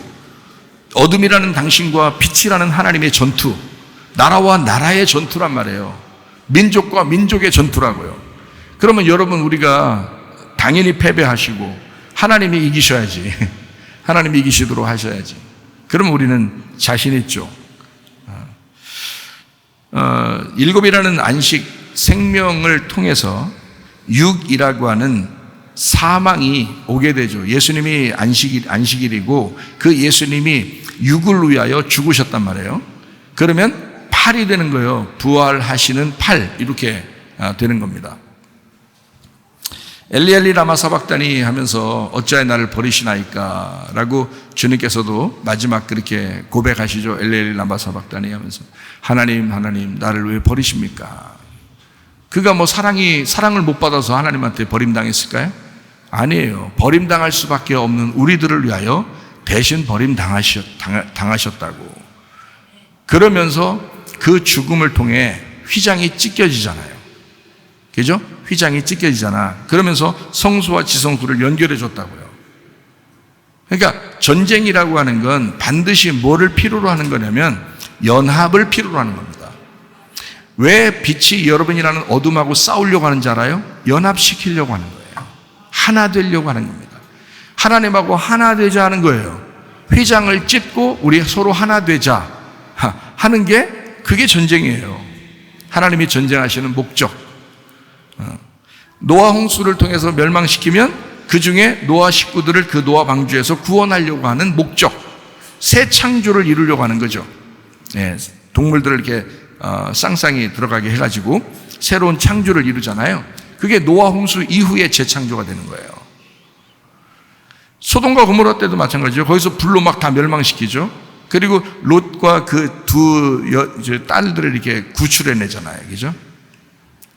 어둠이라는 당신과 빛이라는 하나님의 전투, 나라와 나라의 전투란 말이에요. 민족과 민족의 전투라고요. 그러면 여러분, 우리가 당연히 패배하시고 하나님이 이기셔야지. 하나님이 이기시도록 하셔야지. 그러면 우리는 자신 있죠. 일곱이라는 안식 생명을 통해서 육이라고 하는 사망이 오게 되죠. 예수님이 안식일이고 그 예수님이 육을 위하여 죽으셨단 말이에요. 그러면 8이 되는 거예요. 부활하시는 8, 이렇게 되는 겁니다. 엘리 엘리 라마 사박다니 하면서 어찌하여 나를 버리시나이까 라고 주님께서도 마지막 그렇게 고백하시죠. 엘리 엘리 라마 사박다니 하면서 하나님 하나님 나를 왜 버리십니까? 그가 뭐 사랑을 못 받아서 하나님한테 버림당했을까요? 아니에요. 버림당할 수밖에 없는 우리들을 위하여 대신 버림당하셨다고. 그러면서 그 죽음을 통해 휘장이 찢겨지잖아요. 그죠? 휘장이 찢겨지잖아. 그러면서 성소와 지성소를 연결해 줬다고요. 그러니까 전쟁이라고 하는 건 반드시 뭐를 필요로 하는 거냐면 연합을 필요로 하는 겁니다. 왜 빛이 여러분이라는 어둠하고 싸우려고 하는지 알아요? 연합시키려고 하는 거예요. 하나 되려고 하는 겁니다. 하나님하고 하나 되자 하는 거예요. 휘장을 찢고 우리 서로 하나 되자 하는 게 그게 전쟁이에요. 하나님이 전쟁하시는 목적. 노아 홍수를 통해서 멸망시키면 그 중에 노아 식구들을 그 노아 방주에서 구원하려고 하는 목적, 새 창조를 이루려고 하는 거죠. 예, 동물들을 이렇게 쌍쌍이 들어가게 해가지고 새로운 창조를 이루잖아요. 그게 노아 홍수 이후에 재창조가 되는 거예요. 소돔과 고모라 때도 마찬가지죠. 거기서 불로 막 다 멸망시키죠. 그리고 롯과 그 두 딸들을 이렇게 구출해내잖아요. 그죠?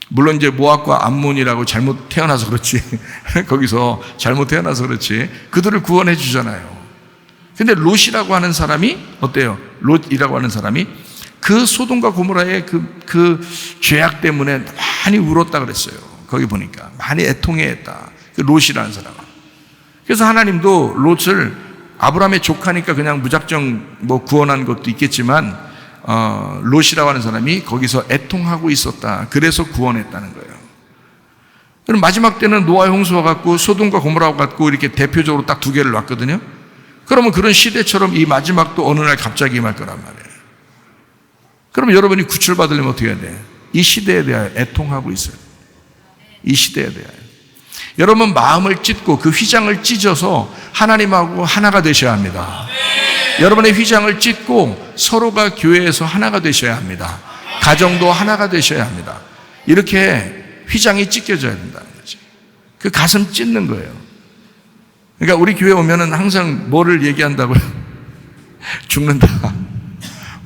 물론 이제 모압과 암몬이라고 잘못 태어나서 그렇지, 거기서 잘못 태어나서 그렇지, 그들을 구원해 주잖아요. 근데 롯이라고 하는 사람이 어때요? 롯이라고 하는 사람이 그 소돔과 고모라의 그 죄악 때문에 많이 울었다 그랬어요. 거기 보니까 많이 애통해했다. 그 롯이라는 사람. 그래서 하나님도 롯을 아브라함의 조카니까 그냥 무작정 뭐 구원한 것도 있겠지만 롯이라고 하는 사람이 거기서 애통하고 있었다. 그래서 구원했다는 거예요. 그럼 마지막 때는 노아의 홍수와 같고 소돔과 고모라와 같고 이렇게 대표적으로 딱 두 개를 놨거든요. 그러면 그런 시대처럼 이 마지막도 어느 날 갑자기 임할 거란 말이에요. 그러면 여러분이 구출받으려면 어떻게 해야 돼? 이 시대에 대하여 애통하고 있어요. 이 시대에 대하여. 여러분 마음을 찢고 그 휘장을 찢어서 하나님하고 하나가 되셔야 합니다. 여러분의 휘장을 찢고 서로가 교회에서 하나가 되셔야 합니다. 가정도 하나가 되셔야 합니다. 이렇게 휘장이 찢겨져야 된다는 거죠. 그 가슴 찢는 거예요. 그러니까 우리 교회 오면은 항상 뭐를 얘기한다고요? 죽는다.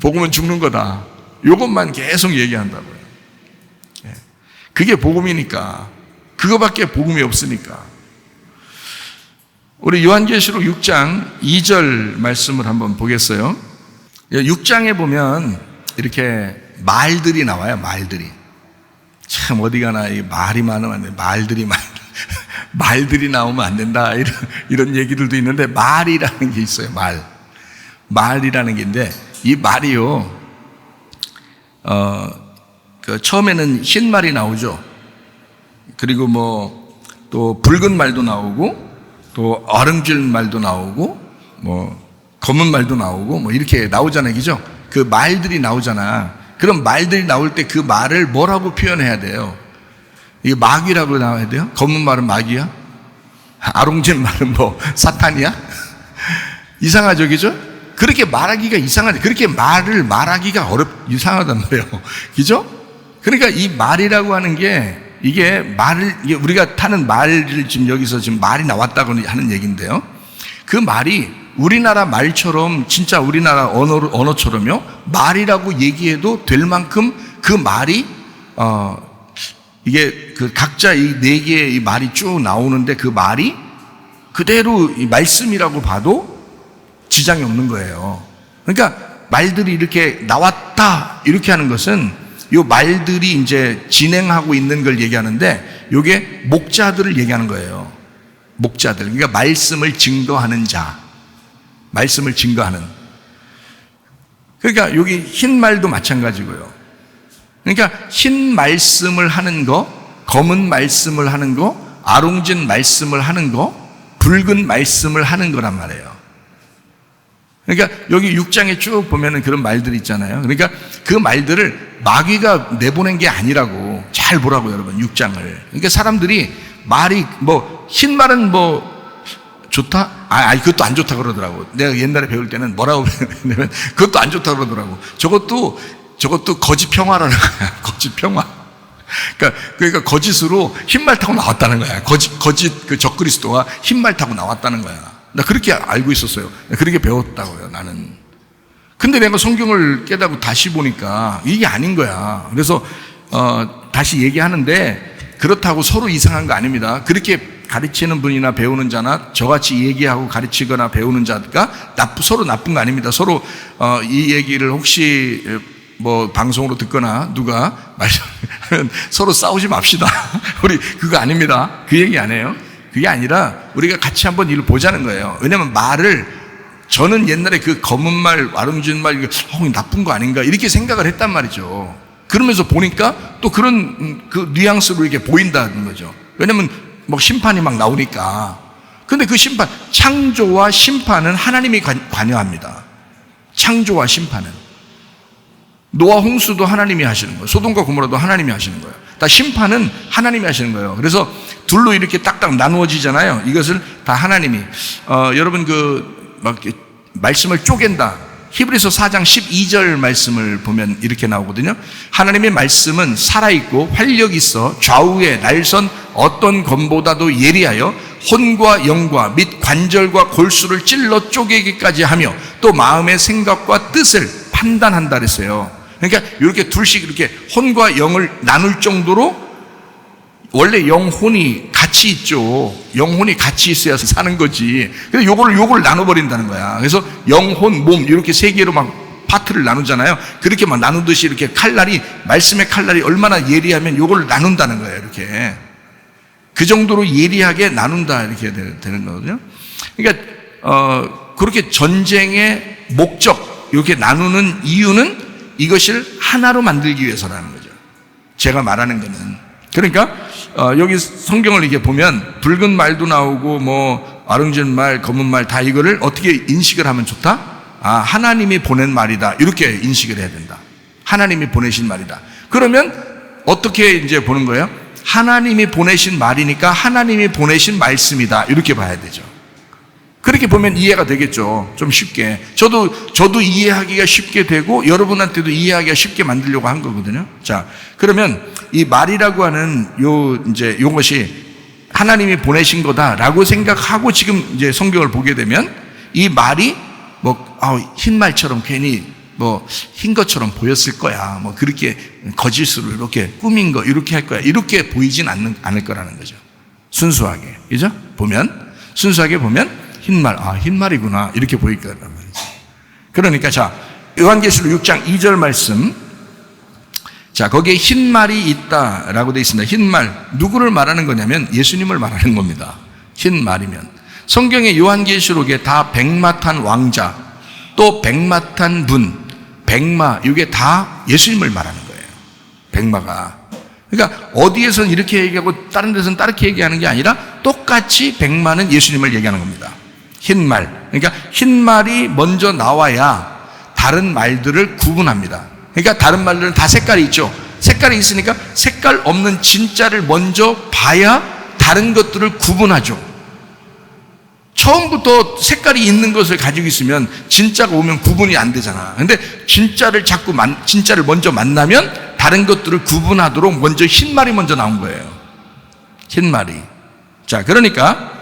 복음은 죽는 거다. 이것만 계속 얘기한다고요. 그게 복음이니까. 그거밖에 복음이 없으니까. 우리 요한계시록 6장 2절 말씀을 한번 보겠어요. 6장에 보면 이렇게 말들이 나와요. 말들이. 참 어디 가나 이 말이 많으면 안 돼. 말들이 나오면 안 된다. 이런 얘기들도 있는데 말이라는 게 있어요. 말이라는 게 있는데 이 말이요. 처음에는 흰 말이 나오죠. 그리고 뭐 또 붉은 말도 나오고 또 어른질 말도 나오고 뭐 검은 말도 나오고 뭐 이렇게 나오잖아요. 그죠? 그 말들이 나오잖아. 그럼 말들이 나올 때 그 말을 뭐라고 표현해야 돼요? 이게 마귀라고 나와야 돼요? 검은 말은 마귀야? 아롱질 말은 뭐 사탄이야? 이상하죠. 그죠? 그렇게 말하기가 이상하죠. 그렇게 말을 말하기가 이상하단 말이에요. 그죠? 그러니까 이 말이라고 하는 게 이게 우리가 타는 말을 지금 여기서 지금 말이 나왔다고 하는 얘기인데요. 그 말이 우리나라 말처럼 진짜 우리나라 언어처럼요. 말이라고 얘기해도 될 만큼 그 말이 이게 그 각자 이 네 개의 이 말이 쭉 나오는데 그 말이 그대로 이 말씀이라고 봐도 지장이 없는 거예요. 그러니까 말들이 이렇게 나왔다 이렇게 하는 것은 요 말들이 이제 진행하고 있는 걸 얘기하는데 요게 목자들을 얘기하는 거예요. 목자들. 그러니까 말씀을 증거하는 자. 말씀을 증거하는. 그러니까 여기 흰 말도 마찬가지고요. 그러니까 흰 말씀을 하는 거, 검은 말씀을 하는 거, 아롱진 말씀을 하는 거, 붉은 말씀을 하는 거란 말이에요. 그러니까 여기 6장에 쭉 보면은 그런 말들이 있잖아요. 그러니까 그 말들을 마귀가 내보낸 게 아니라고 잘 보라고 여러분 6장을. 그러니까 사람들이 말이 뭐 흰 말은 뭐 좋다? 그것도 안 좋다 그러더라고. 내가 옛날에 배울 때는 뭐라고 배웠냐면 그것도 안 좋다 그러더라고. 저것도 거짓 평화라는 거야. 거짓 평화. 그러니까 거짓으로 흰 말 타고 나왔다는 거야. 거짓 그 적그리스도가 흰 말 타고 나왔다는 거야. 나 그렇게 알고 있었어요. 그렇게 배웠다고요, 나는. 근데 내가 성경을 깨닫고 다시 보니까 이게 아닌 거야. 그래서 다시 얘기하는데 그렇다고 서로 이상한 거 아닙니다. 그렇게 가르치는 분이나 배우는 자나 저같이 얘기하고 가르치거나 배우는 자가 서로 나쁜 거 아닙니다. 서로 이 얘기를 혹시 뭐 방송으로 듣거나 누가 말하면 서로 싸우지 맙시다. 우리 그거 아닙니다. 그 얘기 안 해요. 그게 아니라 우리가 같이 한번 일을 보자는 거예요. 왜냐하면 저는 옛날에 그 검은 말, 아름진 말, 이거 나쁜 거 아닌가 이렇게 생각을 했단 말이죠. 그러면서 보니까 또 그런 그 뉘앙스로 이렇게 보인다는 거죠. 왜냐하면 뭐 심판이 막 나오니까 근데 그 심판, 창조와 심판은 하나님이 관여합니다. 창조와 심판은. 노아 홍수도 하나님이 하시는 거예요. 소돔과 고모라도 하나님이 하시는 거예요. 다 심판은 하나님이 하시는 거예요. 그래서 둘로 이렇게 딱딱 나누어지잖아요. 이것을 다 하나님이. 여러분 말씀을 쪼갠다. 히브리서 4장 12절 말씀을 보면 이렇게 나오거든요. 하나님의 말씀은 살아있고 활력이 있어 좌우에 날선 어떤 검보다도 예리하여 혼과 영과 및 관절과 골수를 찔러 쪼개기까지 하며 또 마음의 생각과 뜻을 판단한다 그랬어요. 그러니까 이렇게 둘씩 이렇게 혼과 영을 나눌 정도로 원래 영혼이 같이 있죠. 영혼이 같이 있어야 사는 거지. 그래서 요걸 나눠버린다는 거야. 그래서 영혼, 몸 이렇게 세 개로 막 파트를 나누잖아요. 그렇게 막 나누듯이 이렇게 말씀의 칼날이 얼마나 예리하면 요걸 나눈다는 거예요. 이렇게. 그 정도로 예리하게 나눈다 이렇게 되는 거거든요. 그러니까 그렇게 전쟁의 목적 이렇게 나누는 이유는 이것을 하나로 만들기 위해서라는 거죠. 제가 말하는 거는. 그러니까 여기 성경을 이렇게 보면 붉은 말도 나오고 뭐 아름진 말, 검은 말 다 이거를 어떻게 인식을 하면 좋다? 하나님이 보낸 말이다. 이렇게 인식을 해야 된다. 하나님이 보내신 말이다. 그러면 어떻게 이제 보는 거예요? 하나님이 보내신 말이니까 하나님이 보내신 말씀이다. 이렇게 봐야 되죠. 그렇게 보면 이해가 되겠죠. 좀 쉽게. 저도 이해하기가 쉽게 되고 여러분한테도 이해하기가 쉽게 만들려고 한 거거든요. 자, 그러면 이 말이라고 하는 요것이 하나님이 보내신 거다라고 생각하고 지금 이제 성경을 보게 되면 이 말이 흰 말처럼 괜히 흰 것처럼 보였을 거야. 그렇게 거짓으로 이렇게 꾸민 거 이렇게 할 거야. 이렇게 보이진 않을 거라는 거죠. 순수하게. 그죠? 순수하게 보면 흰 말이구나. 이렇게 보일 거란 말이죠. 그러니까 자, 요한계시록 6장 2절 말씀. 자, 거기에 흰 말이 있다라고 되어 있습니다. 흰 말. 누구를 말하는 거냐면 예수님을 말하는 겁니다. 흰 말이면. 성경의 요한계시록에 다 백마탄 왕자, 또 백마탄 분, 백마, 이게 다 예수님을 말하는 거예요. 백마가. 그러니까 어디에서는 이렇게 얘기하고 다른 데서는 다르게 얘기하는 게 아니라 똑같이 백마는 예수님을 얘기하는 겁니다. 흰 말. 그러니까 흰 말이 먼저 나와야 다른 말들을 구분합니다. 그러니까 다른 말들은 다 색깔이 있죠. 색깔이 있으니까 색깔 없는 진짜를 먼저 봐야 다른 것들을 구분하죠. 처음부터 색깔이 있는 것을 가지고 있으면 진짜가 오면 구분이 안 되잖아. 근데 진짜를 먼저 만나면 다른 것들을 구분하도록 먼저 흰 말이 먼저 나온 거예요. 흰 말이. 자, 그러니까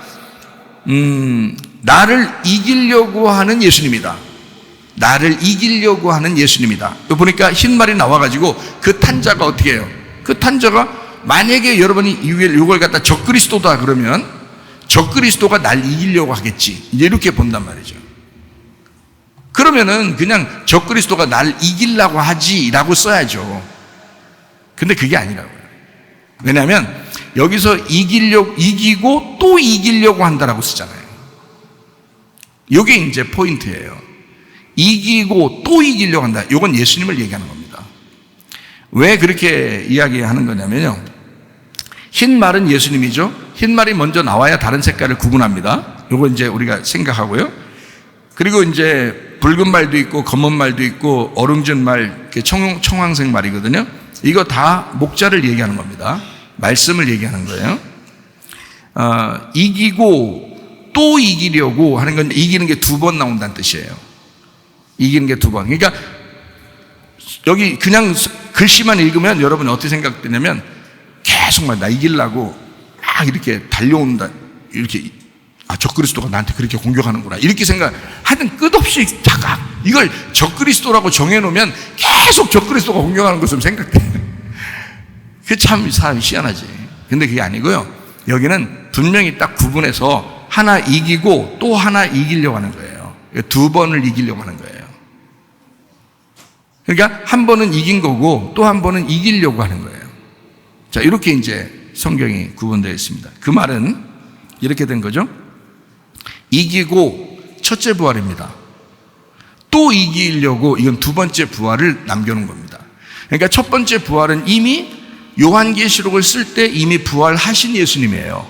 나를 이기려고 하는 예수님이다. 나를 이기려고 하는 예수님이다. 보니까 흰 말이 나와가지고 그 탄자가 어떻게 해요? 그 탄자가 만약에 여러분이 이걸 갖다 적그리스도다 그러면 적그리스도가 날 이기려고 하겠지. 이제 이렇게 본단 말이죠. 그러면은 그냥 적그리스도가 날 이기려고 하지라고 써야죠. 근데 그게 아니라고요. 왜냐하면 여기서 이기고 또 이기려고 한다라고 쓰잖아요. 이게 이제 포인트예요. 이기고 또 이기려고 한다. 이건 예수님을 얘기하는 겁니다. 왜 그렇게 이야기하는 거냐면요. 흰 말은 예수님이죠. 흰 말이 먼저 나와야 다른 색깔을 구분합니다. 이거 이제 우리가 생각하고요. 그리고 이제 붉은 말도 있고 검은 말도 있고 어릉진 말, 청황색 말이거든요. 이거 다 목자를 얘기하는 겁니다. 말씀을 얘기하는 거예요. 이기고 또 이기려고 하는 건 이기는 게 2번 나온다는 뜻이에요. 이기는 게 2번. 그러니까 여기 그냥 글씨만 읽으면 여러분이 어떻게 생각되냐면 계속 나 이기려고 막 이렇게 달려온다. 이렇게 적그리스도가 나한테 그렇게 공격하는구나. 이렇게 하여튼 끝없이 이걸 적그리스도라고 정해놓으면 계속 적그리스도가 공격하는 것처럼 생각돼. 그게 참 사람이 희한하지. 근데 그게 아니고요. 여기는 분명히 딱 구분해서 하나 이기고 또 하나 이기려고 하는 거예요. 2번을 이기려고 하는 거예요. 그러니까 한 번은 이긴 거고 또 한 번은 이기려고 하는 거예요. 자, 이렇게 이제 성경이 구분되어 있습니다. 그 말은 이렇게 된 거죠. 이기고 첫째 부활입니다. 또 이기려고 이건 2번째 부활을 남겨놓은 겁니다. 그러니까 첫 번째 부활은 이미 요한계시록을 쓸 때 이미 부활하신 예수님이에요.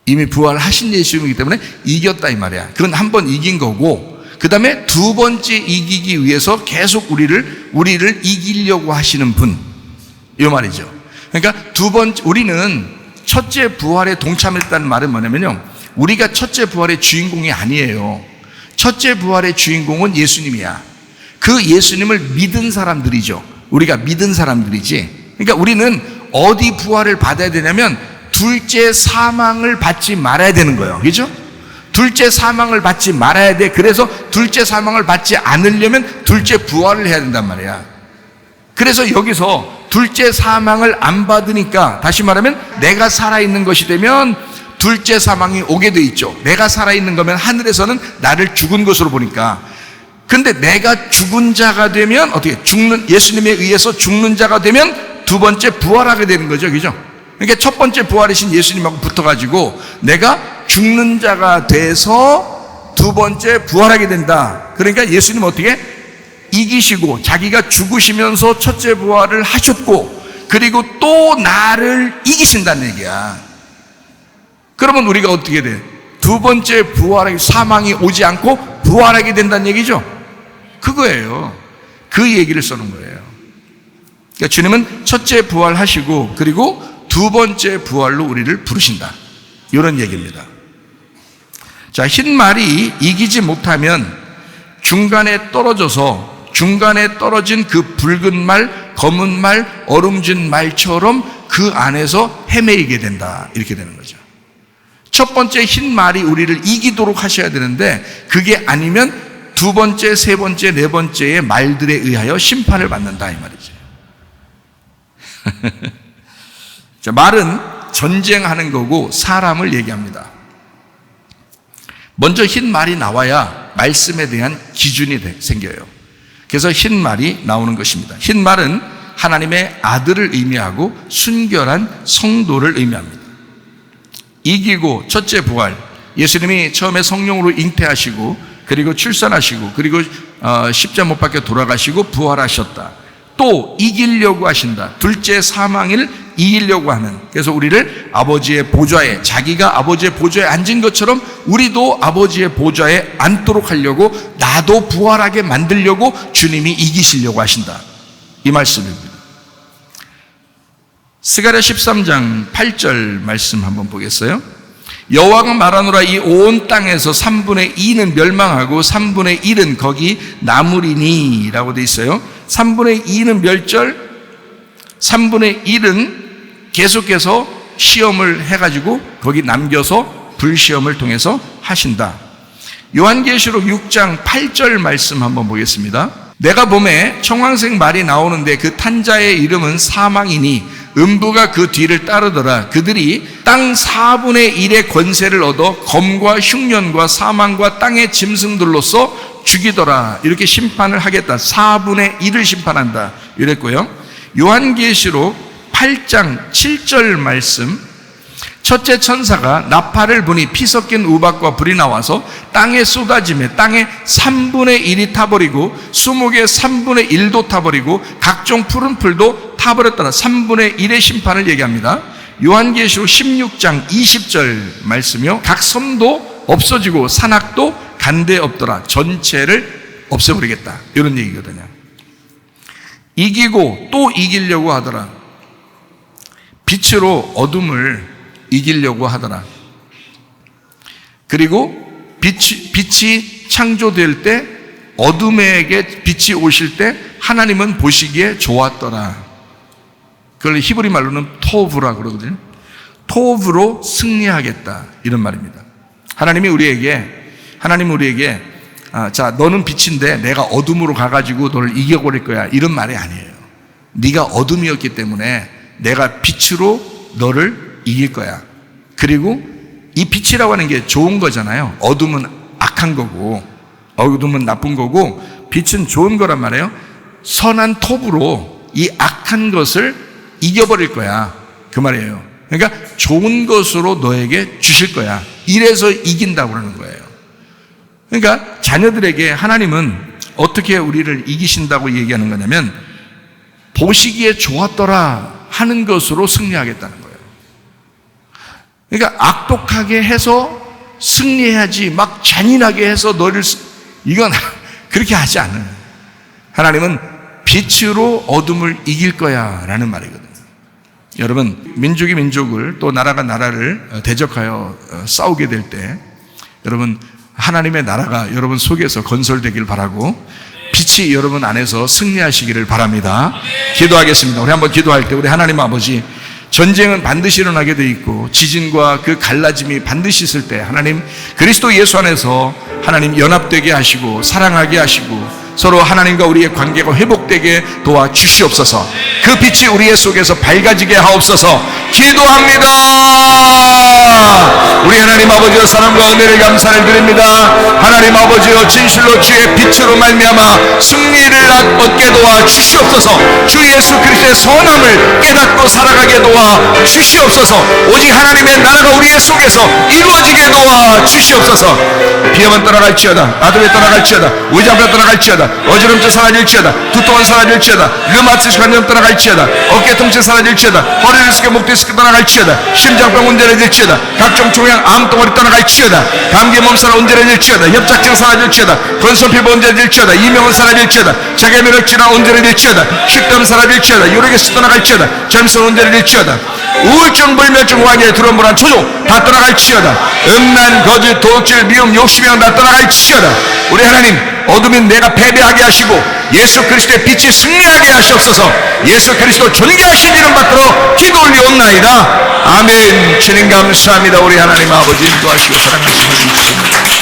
이미 부활하신 예수님이기 때문에 이겼다 이 말이야. 그건 한 번 이긴 거고, 그 다음에 두 번째 이기기 위해서 계속 우리를 이기려고 하시는 분, 이 말이죠. 그러니까 우리는 첫째 부활에 동참했다는 말은 뭐냐면요, 우리가 첫째 부활의 주인공이 아니에요. 첫째 부활의 주인공은 예수님이야. 그 예수님을 믿은 사람들이죠. 우리가 믿은 사람들이지. 그러니까 우리는 어디 부활을 받아야 되냐면 둘째 사망을 받지 말아야 되는 거예요. 그죠? 둘째 사망을 받지 말아야 돼. 그래서 둘째 사망을 받지 않으려면 둘째 부활을 해야 된단 말이야. 그래서 여기서 둘째 사망을 안 받으니까, 다시 말하면 내가 살아있는 것이 되면 둘째 사망이 오게 돼 있죠. 내가 살아있는 거면 하늘에서는 나를 죽은 것으로 보니까. 근데 내가 죽은 자가 되면 어떻게, 예수님에 의해서 죽는 자가 되면 두 번째 부활하게 되는 거죠. 그죠? 그러니까 첫 번째 부활이신 예수님하고 붙어가지고 내가 죽는 자가 돼서 두 번째 부활하게 된다. 그러니까 예수님 어떻게 이기시고 자기가 죽으시면서 첫째 부활을 하셨고, 그리고 또 나를 이기신다는 얘기야. 그러면 우리가 어떻게 돼? 두 번째 부활하게, 사망이 오지 않고 부활하게 된다는 얘기죠. 그거예요. 그 얘기를 써놓은 거예요. 그러니까 주님은 첫째 부활하시고 그리고 두 번째 부활로 우리를 부르신다, 이런 얘기입니다. 자, 흰 말이 이기지 못하면 중간에 떨어진 그 붉은 말, 검은 말, 어룽진 말처럼 그 안에서 헤매이게 된다, 이렇게 되는 거죠. 첫 번째 흰 말이 우리를 이기도록 하셔야 되는데, 그게 아니면 두 번째, 세 번째, 네 번째의 말들에 의하여 심판을 받는다, 이 말이죠. 자, 말은 전쟁하는 거고 사람을 얘기합니다. 먼저 흰 말이 나와야 말씀에 대한 기준이 생겨요. 그래서 흰 말이 나오는 것입니다. 흰 말은 하나님의 아들을 의미하고 순결한 성도를 의미합니다. 이기고 첫째 부활, 예수님이 처음에 성령으로 잉태하시고 그리고 출산하시고 그리고 십자가 못 박혀 돌아가시고 부활하셨다. 또 이기려고 하신다. 둘째 사망을 이기려고 하는. 그래서 우리를 아버지의 보좌에, 자기가 아버지의 보좌에 앉은 것처럼 우리도 아버지의 보좌에 앉도록 하려고, 나도 부활하게 만들려고 주님이 이기시려고 하신다, 이 말씀입니다. 스가랴 13장 8절 말씀 한번 보겠어요? 여호와가 말하노라, 이 온 땅에서 3분의 2는 멸망하고 3분의 1은 거기 남으리니 라고 돼 있어요. 3분의 2는 멸절, 3분의 1은 계속해서 시험을 해가지고 거기 남겨서 불시험을 통해서 하신다. 요한계시록 6장 8절 말씀 한번 보겠습니다. 내가 봄에 청황색 말이 나오는데 그 탄자의 이름은 사망이니 음부가 그 뒤를 따르더라. 그들이 땅 4분의 1의 권세를 얻어 검과 흉년과 사망과 땅의 짐승들로서 죽이더라. 이렇게 심판을 하겠다. 4분의 1을 심판한다, 이랬고요. 요한계시록 8장 7절 말씀, 첫째 천사가 나팔을 부니 피 섞인 우박과 불이 나와서 땅에 쏟아지매 땅의 3분의 1이 타버리고 수목의 3분의 1도 타버리고 각종 푸른 풀도 타버렸더라. 3분의 1의 심판을 얘기합니다. 요한계시록 16장 20절 말씀이요. 각 섬도 없어지고 산악도 간데 없더라. 전체를 없애버리겠다, 이런 얘기거든요. 이기고 또 이기려고 하더라. 빛으로 어둠을 이기려고 하더라. 그리고 빛이 창조될 때, 어둠에게 빛이 오실 때 하나님은 보시기에 좋았더라. 그걸 히브리 말로는 토브라 그러거든요. 토브로 승리하겠다, 이런 말입니다. 하나님은 우리에게 자, 너는 빛인데 내가 어둠으로 가가지고 너를 이겨버릴 거야, 이런 말이 아니에요. 네가 어둠이었기 때문에 내가 빛으로 너를 이길 거야. 그리고 이 빛이라고 하는 게 좋은 거잖아요. 어둠은 악한 거고 어둠은 나쁜 거고 빛은 좋은 거란 말이에요. 선한 톱으로 이 악한 것을 이겨버릴 거야, 그 말이에요. 그러니까 좋은 것으로 너에게 주실 거야. 이래서 이긴다고 그러는 거예요. 그러니까 자녀들에게 하나님은 어떻게 우리를 이기신다고 얘기하는 거냐면, 보시기에 좋았더라 하는 것으로 승리하겠다는 거예요. 그러니까 악독하게 해서 승리해야지 막 잔인하게 해서 너를 이건 그렇게 하지 않아요. 하나님은 빛으로 어둠을 이길 거야 라는 말이거든요. 여러분, 민족이 민족을 또 나라가 나라를 대적하여 싸우게 될 때 여러분, 하나님의 나라가 여러분 속에서 건설되길 바라고 빛이 여러분 안에서 승리하시기를 바랍니다. 기도하겠습니다. 우리 한번 기도할 때 우리 하나님 아버지, 전쟁은 반드시 일어나게 돼 있고 지진과 그 갈라짐이 반드시 있을 때 하나님 그리스도 예수 안에서 하나님 연합되게 하시고 사랑하게 하시고 서로 하나님과 우리의 관계가 회복되게 도와주시옵소서. 그 빛이 우리의 속에서 밝아지게 하옵소서. 기도합니다. 우리 하나님 아버지여, 사랑과 은혜를 감사를 드립니다. 하나님 아버지여, 진실로 주의 빛으로 말미암아 승리를 얻게 도와주시옵소서. 주 예수 그리스도의 선함을 깨닫고 살아가게 도와주시옵소서. 오직 하나님의 나라가 우리의 속에서 이루어지게 도와주시옵소서. 비염은 떠나갈지어다, 아들이 떠나갈지어다, 의장병 떠나갈지어다, 어지럼증 사라질지어다, 두통은 사라질지어다, 르마티스 관염 떠나갈지어다, 어깨 통증 사라질지어다, 허리 디스크, 목 디스크 떠나갈지어다, 심장병 온전해질지어다, 각종 종양 암덩어리 떠나갈지어다, 감기 몸살 온전해질지어다, 협착증 사라질지어다, 건선피부 온전해질지어다, 이명은 사라질지어다, 자개면역 질환 온전해질지어다, 식감 사라질지어다, 요령에서 떠나갈지어다, 젊은 온전해질지어다, 우울증, 불면증, 완혈, 두런불안, 초조 다 떠나갈지어다, 음란, 거짓, 도둑질, 미움, 욕심이랑 다 떠나갈지어다. 우리 하나님, 어둠인 내가 패배하게 하시고 예수 그리스도의 빛이 승리하게 하시옵소서. 예수 그리스도 존귀하신 이름 받들어 기도 올리옵나이다. 아멘. 주님 감사합니다. 우리 하나님 아버지 인도하시고 사랑하시는 주님.